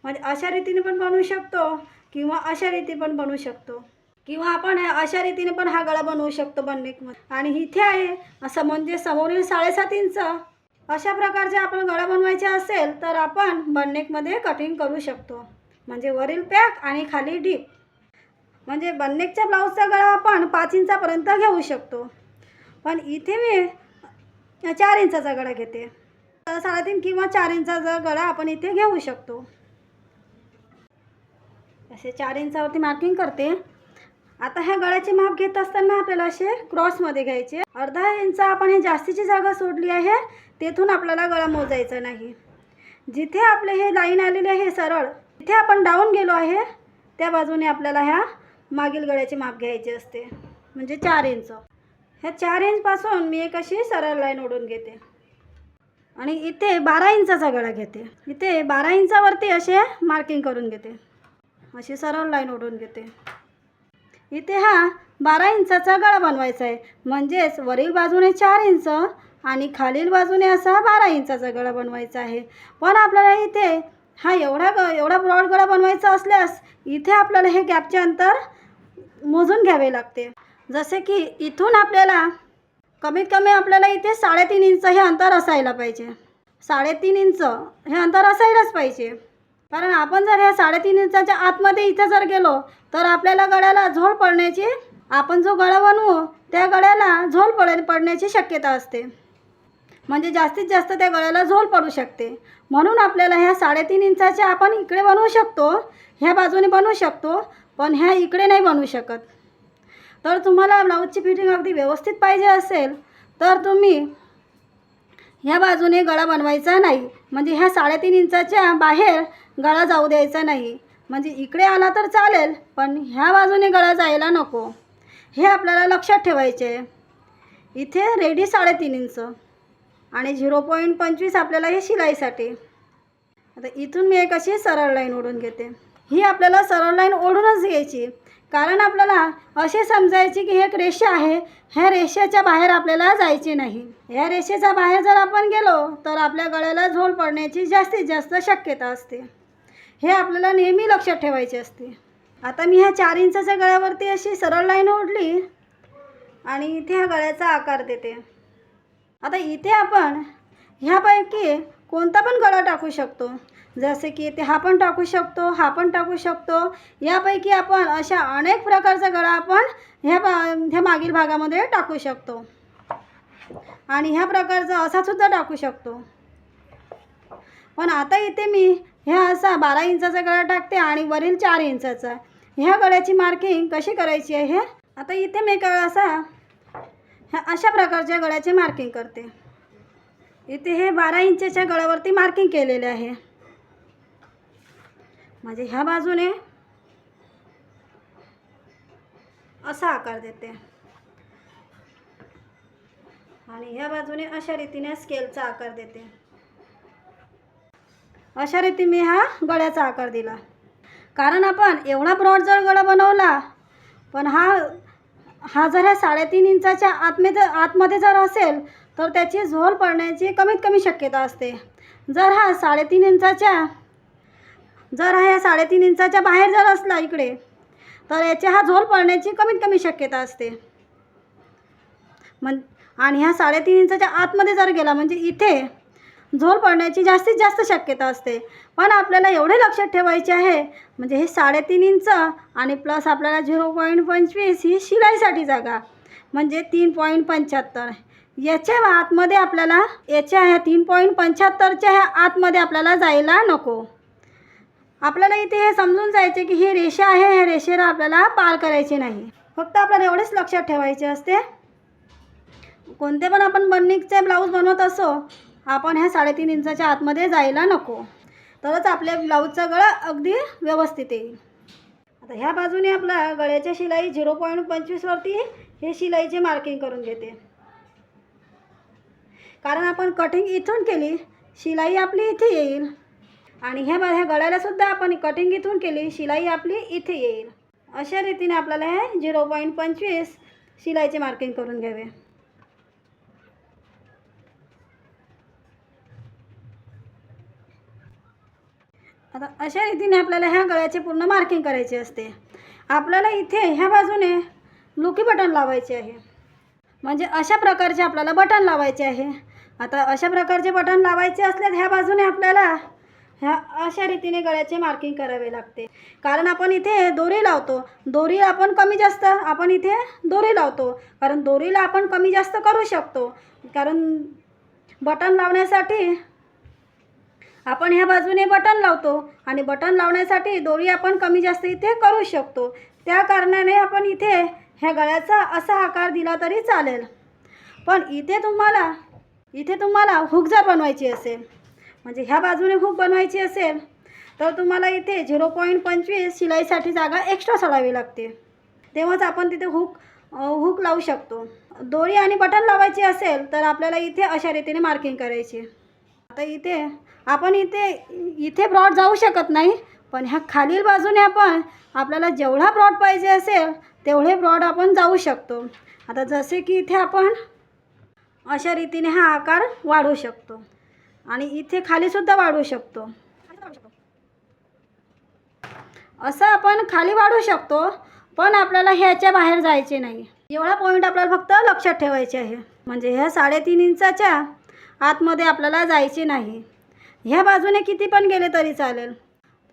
म्हणजे अशा रीतीने पण बनवू शकतो किंवा अशा रीती पण बनवू शकतो किंवा आपण अशा रीतीने पण हा गळा बनवू शकतो बननेकमध्ये. आणि इथे आहे असं म्हणजे समोरील 7.5 इंच अशा प्रकारचे आपण गळा बनवायचे असेल तर आपण बननेकमध्ये कटिंग करू शकतो. म्हणजे वरील पॅक आणि खाली डीप. म्हणजे बननेकच्या ब्लाऊजचा गळा आपण 5 इंचापर्यंत घेऊ शकतो. पण इथे मी 4 इंचाचा गळा घेते. 3.5 किंवा 4 इंचाचा गळा आपण इथे घेऊ शकतो. असे 4 इंचावरती मार्किंग करते. आता ह्या गळ्याचे माप घेत असताना आपल्याला असे क्रॉसमध्ये घ्यायचे. अर्धा इंच आपण हे जास्तीची जागा सोडली आहे तेथून आपल्याला गळा मोजायचा नाही. जिथे आपले हे लाईन आलेली आहे सरळ, तिथे आपण डाऊन गेलो आहे त्या बाजूने आपल्याला ह्या मागील गळ्याचे माप घ्यायचे असते. म्हणजे 4 इंच. ह्या 4 इंचपासून मी एक अशी सरळ लाईन ओढून घेते आणि इथे 12 इंचाचा गळा घेते. इथे 12 इंचावरती असे मार्किंग करून घेते. अशी सरळ लाईन ओढून घेते. इथे हा 12 इंचाचा गळा बनवायचा आहे. म्हणजेच वरील बाजूने 4 इंच आणि खालील बाजूने असा 12 इंचाचा गळा बनवायचा आहे. पण आपल्याला इथे हा एवढा ब्रॉड गळा बनवायचा असल्यास इथे आपल्याला हे गॅपचे अंतर मोजून घ्यावे लागते. जसे की इथून आपल्याला कमीत कमी आपल्याला इथे 3.5 इंच हे अंतर असायला पाहिजे. 3.5 इंच हे अंतर असायलाच पाहिजे. कारण आपण जर ह्या 3.5 इंचाच्या आतमध्ये इथे जर गेलो तर आपल्याला गळ्याला झोल पडण्याची, आपण जो गळा बनवू त्या गळ्याला झोल पडण्याची शक्यता असते. म्हणजे जास्तीत जास्त त्या गळ्याला झोल पडू शकते. म्हणून आपल्याला ह्या 3.5 इंचाच्या आपण इकडे बनवू शकतो, ह्या बाजूने बनवू शकतो, पण ह्या इकडे नाही बनवू शकत. तर तुम्हाला ब्लाऊजची फिटिंग अगदी व्यवस्थित पाहिजे असेल तर तुम्ही ह्या बाजूने गळा बनवायचा नाही. म्हणजे ह्या 3.5 इंचाच्या बाहेर गळा जाऊ द्यायचा नाही. म्हणजे इकडे आला तर चालेल पण ह्या बाजूने गळा जायला नको. हे आपल्याला लक्षात ठेवायचे आहे. इथे रेडी 3.5 इंच आणि 0.25 आपल्याला हे शिलाईसाठी. आता इथून मी एक अशी सरळ लाईन ओढून घेते. ही आपल्याला सरळ लाईन ओढूनच घ्यायची. कारण आपल्याला असे समजायचे की हे एक रेषा आहे, ह्या रेषेच्या बाहेर आपल्याला जायचे नाही. ह्या रेषेच्या बाहेर जर आपण गेलो तर आपल्या गळ्याला झोल पडण्याची जास्तीत जास्त शक्यता असते. हे आपल्याला नेहमी लक्षात ठेवायचे असते. आता मी ह्या 4 इंचाच्या गळ्यावरती अशी सरळ लाईन ओढली आणि इथे ह्या गळ्याचा आकार देते. आता इथे आपण ह्यापैकी कोणता पण गळा टाकू शकतो. जसे की इथे हा पण टाकू शकतो, हा पण टाकू शकतो. यापैकी आपण अशा अनेक प्रकारचा गळा आपण ह्या मागील भागामध्ये टाकू शकतो. आणि ह्या प्रकारचा असासुद्धा टाकू शकतो. पण आता इथे मी ह्या असा 12 इंचाचा गळा टाकते आणि वरील 4 इंचाचा. ह्या गळ्याची मार्किंग कशी करायची आहे, आता इथे मी ह्या अशा प्रकारच्या गळ्याची मार्किंग करते. इथे हे 12 इंचच्या गळ्यावरती मार्किंग केलेले आहे. म्हणजे ह्या बाजूने असा आकार देते आणि ह्या बाजूने अशा रीतीने स्केलचा आकार देते. अशा रीती मी हा गळ्याचा आकार दिला. कारण आपण एवढा ब्रॉड जर गळा बनवला, पण हा जर ह्या 3.5 इंचाच्या आतमध्ये जर असेल तर त्याची झोल पडण्याची कमीत कमी शक्यता असते. जर हा 3.5 इंचाच्या बाहेर जर असला इकडे, तर याची हा झोल पडण्याची कमीत कमी शक्यता असते. आणि ह्या 3.5 इंचाच्या आतमध्ये जर गेला म्हणजे इथे झोल पडण्याची जास्तीत जास्त शक्यता असते. पण आपल्याला एवढे लक्षात ठेवायचे आहे, म्हणजे हे 3.5 इंच आणि प्लस आपल्याला 0.25 ही शिलाईसाठी जागा, म्हणजे 3.75. याच्या आतमध्ये आपल्याला ह्या 3.75च्या ह्या आतमध्ये आपल्याला जायला नको. आपल्याला इथे हे समजून जायचे की ही रेषा आहे, ह्या रेषेला आपल्याला पार करायची नाही. फक्त आपल्याला एवढेच लक्षात ठेवायचे असते. कोणते पण आपण बनिकचे ब्लाऊज बनवत असो, आपण ह्या 3.5 इंचाच्या आतमध्ये जायला नको, तरच आपल्या ब्लाऊजचा गळा अगदी व्यवस्थित येईल. आता ह्या बाजूने आपला गळ्याच्या शिलाई 0.25 वरती हे शिलाईचे मार्किंग करून घेते. कारण आपण कटिंग इथून केली, शिलाई आपली इथे येईल. आणि ह्या गळ्याला सुद्धा आपण कटिंग इथून केली, शिलाई आपली इथे येईल. अशा रीतीने आपल्याला हे 0.25 शिलाईचे मार्किंग करून घ्यावे. आता अशा रीतीने आपल्याला ह्या गळ्याचे पूर्ण मार्किंग करायचे असते. आपल्याला इथे ह्या बाजूने लुकी बटन लावायचे आहे. म्हणजे अशा प्रकारचे आपल्याला बटन लावायचे आहे. आता अशा प्रकारचे बटन लावायचे असल्यास ह्या बाजूने आपल्याला ह्या अशा रीतीने गळ्याचे मार्किंग करावे लागते. कारण आपण इथे दोरी लावतो, दोरी आपण कमी जास्त आपण इथे दोरी लावतो. कारण दोरीला आपण कमी जास्त करू शकतो. कारण बटन लावण्यासाठी आपण ह्या बाजूने बटन लावतो आणि बटन लावण्यासाठी दोरी आपण कमी जास्त इथे करू शकतो. त्या कारणाने आपण इथे ह्या गळ्याचा असा आकार दिला तरी चालेल. पण इथे तुम्हाला हुक जर बनवायची असेल, म्हणजे ह्या बाजूने हुक बनवायची असेल, तर तुम्हाला इथे 0.25 शिलाईसाठी जागा एक्स्ट्रा सोडावी लागते. तेव्हाच आपण तिथे हुक लावू शकतो. दोरी आणि बटन लावायची असेल तर आपल्याला इथे अशा रीतीने मार्किंग करायची. आता इथे ब्रॉड जाऊ शकत नाही, पण ह्या खालील बाजूने आपल्याला जेवढा ब्रॉड पाहिजे असेल तेवढे ब्रॉड आपण जाऊ शकतो. आता जसे की इथे आपण अशा रीतीने हा आकार वाढवू शकतो आणि इथे खालीसुद्धा वाढवू शकतो. असं आपण खाली वाढवू शकतो, पण आपल्याला ह्याच्या बाहेर जायचे नाही. एवढा पॉईंट आपल्याला फक्त लक्षात ठेवायचे आहे. म्हणजे ह्या 3.5 इंचाच्या आतमध्ये आपल्याला जायचे नाही. ह्या बाजूने किती पण गेले तरी चालेल,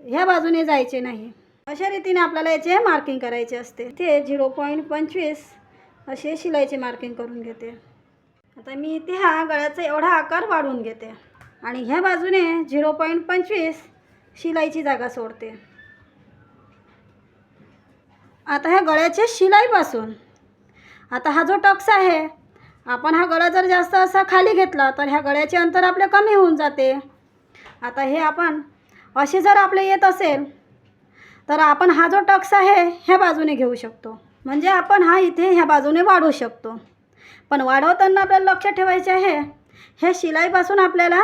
ह्या बाजूने जायचे नाही. अशा रीतीने आपल्याला याचे मार्किंग करायचे असते. ते 0.25 असे शिलाईचे मार्किंग करून घेते. आता मी इथे हा गळ्याचा एवढा आकार वाढवून घेते आणि ह्या बाजूने 0.25 शिलाईची जागा सोडते. आता ह्या गळ्याच्या शिलाईपासून आता हा जो टक्स आहे, आपण हा गळा जर जास्त असा खाली घेतला तर ह्या गळ्याचे अंतर आपले कमी होऊन जाते. आता हे आपण असे जर आपले येत असेल तर आपण हा जो टक्स आहे ह्या बाजूने घेऊ शकतो. म्हणजे आपण हा इथे ह्या बाजूने वाढवू शकतो. पण वाढवताना आपल्याला लक्षात ठेवायचे आहे, हे शिलाईपासून आपल्याला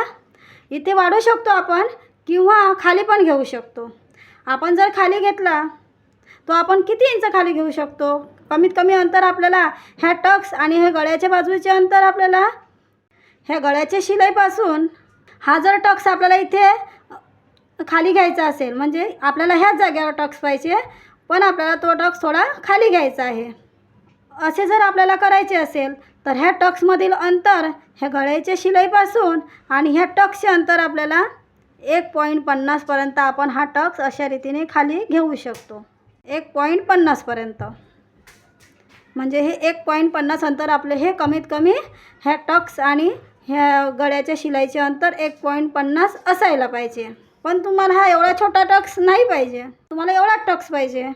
इथे वाढवू शकतो आपण किंवा खाली पण घेऊ शकतो. आपण जर खाली घेतला तो आपण किती इंच खाली घेऊ शकतो, कमीत कमी अंतर आपल्याला ह्या टक्स आणि हे गळ्याच्या बाजूचे अंतर आपल्याला ह्या गळ्याच्या शिलाईपासून हा जर टक्स आपल्याला इथे खाली घ्यायचा असेल, म्हणजे आपल्याला ह्याच जागेवर टक्स पाहिजे, पण आपल्याला तो टक्स थोडा खाली घ्यायचा आहे. असे जर आपल्याला करायचे असेल तर ह्या टक्समधील अंतर ह्या गळ्याच्या शिलाईपासून आणि ह्या टक्सचे अंतर आपल्याला 1.50 पर्यंत आपण हा टक्स अशा रीतीने खाली घेऊ शकतो. 1.50 पर्यंत म्हणजे हे 1.50 अंतर आपले हे कमीत कमी ह्या टक्स आणि ह्या गळ्याच्या शिलाईचे अंतर 1.50 असायला पाहिजे. पण तुम्हाला हा एवढा छोटा टक्स नाही पाहिजे, तुम्हाला एवढा टक्स पाहिजे.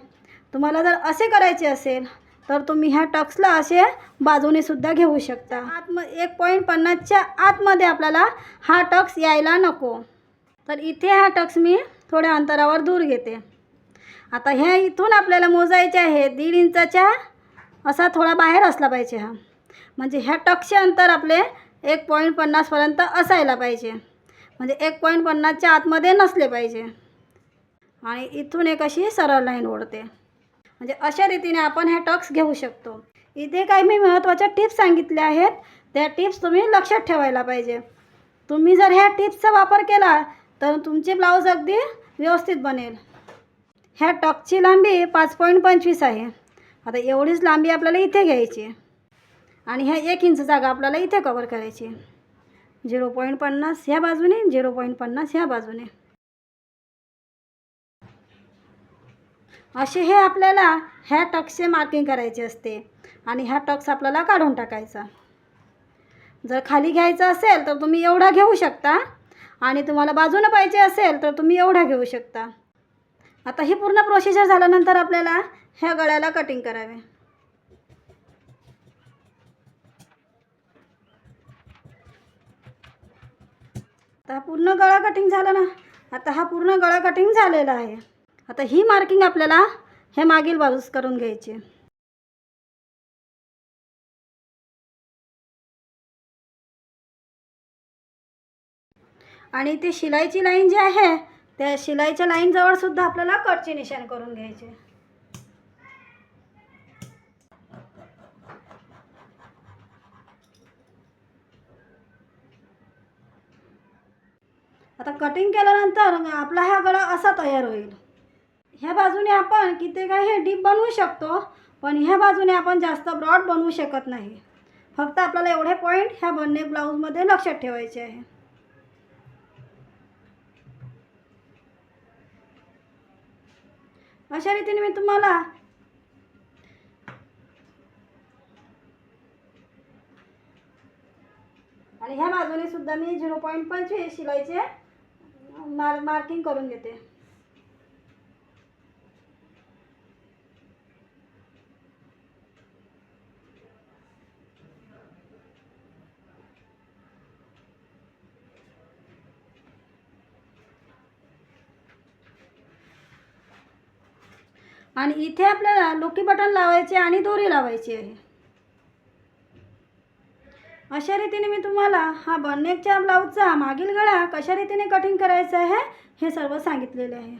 तुम्हाला जर असे करायचे असेल तर तुम्ही ह्या टक्सला असे बाजूने सुद्धा घेऊ शकता. 1.50च्या आतमध्ये आपल्याला हा टक्स यायला नको. तर इथे हा टक्स मी थोड्या अंतरावर दूर घेते. आता ह्या इथून आपल्याला मोजायचे आहे 1.5 इंचाच्या असा थोडा बाहेर असला पाहिजे हा. म्हणजे ह्या टक्सचे अंतर आपले 1.50 पर्यंत असायला पाहिजे. म्हणजे 1.50च्या आतमध्ये नसले पाहिजे. आणि इथून एक अशी सरळ लाईन ओढते. म्हणजे अशा रीतीने आपण हे टक्स घेऊ शकतो. इथे काही मी महत्त्वाच्या टिप्स सांगितल्या आहेत, त्या टिप्स तुम्ही लक्षात ठेवायला पाहिजे. तुम्ही जर ह्या टिप्सचा वापर केला तर तुमचे ब्लाऊज अगदी व्यवस्थित बनेल. ह्या टक्सची लांबी 5.25 आहे. आता एवढीच लांबी आपल्याला इथे घ्यायची आणि ह्या 1 इंच जागा आपल्याला इथे कवर करायची. 0.50 ह्या बाजूने, 0.50 ह्या बाजूने. असे हे आपल्याला ह्या टक्सचे मार्किंग करायचे असते आणि ह्या टक्स आपल्याला काढून टाकायचा. जर खाली घ्यायचं असेल तर तुम्ही एवढा घेऊ शकता आणि तुम्हाला बाजूनं पाहिजे असेल तर तुम्ही एवढा घेऊ शकता. आता ही पूर्ण प्रोसिजर झाल्यानंतर आपल्याला ह्या गळ्याला कटिंग करावे. आता पूर्ण गळा कटिंग झाला ना. आता हा पूर्ण गळा कटिंग झालेला आहे. आता ही मार्किंग आपल्याला हे मागील बाजूस करून घ्यायची. आणि ते शिलाईची लाईन जी आहे त्या शिलाईच्या लाईनजवळ सुद्धा आपल्याला कटचे निशाण करून घ्यायचे. आता कटिंग केल्यानंतर आपला हा गळा असा तयार होईल. ह्या बाजूने आपण किती काही हे डीप बनवू शकतो, पण ह्या बाजूने आपण जास्त ब्रॉड बनवू शकत नाही. फक्त आपल्याला एवढे पॉईंट ह्या बनने ब्लाऊजमध्ये लक्षात ठेवायचे आहे. अशा रीतीने मी तुम्हाला आणि ह्या बाजूने सुद्धा मी 0.25 शिलाईचे मार्किंग करून घेते. आणि इथे आपल्याला लोकी बटन लावायचे आणि दोरी लावायची आहे. अशा रीतीने मी तुम्हाला हा बननेकच्या ब्लाऊजचा मागील गळा कशा रीतीने कटिंग करायचा आहे हे सर्व सांगितलेले आहे.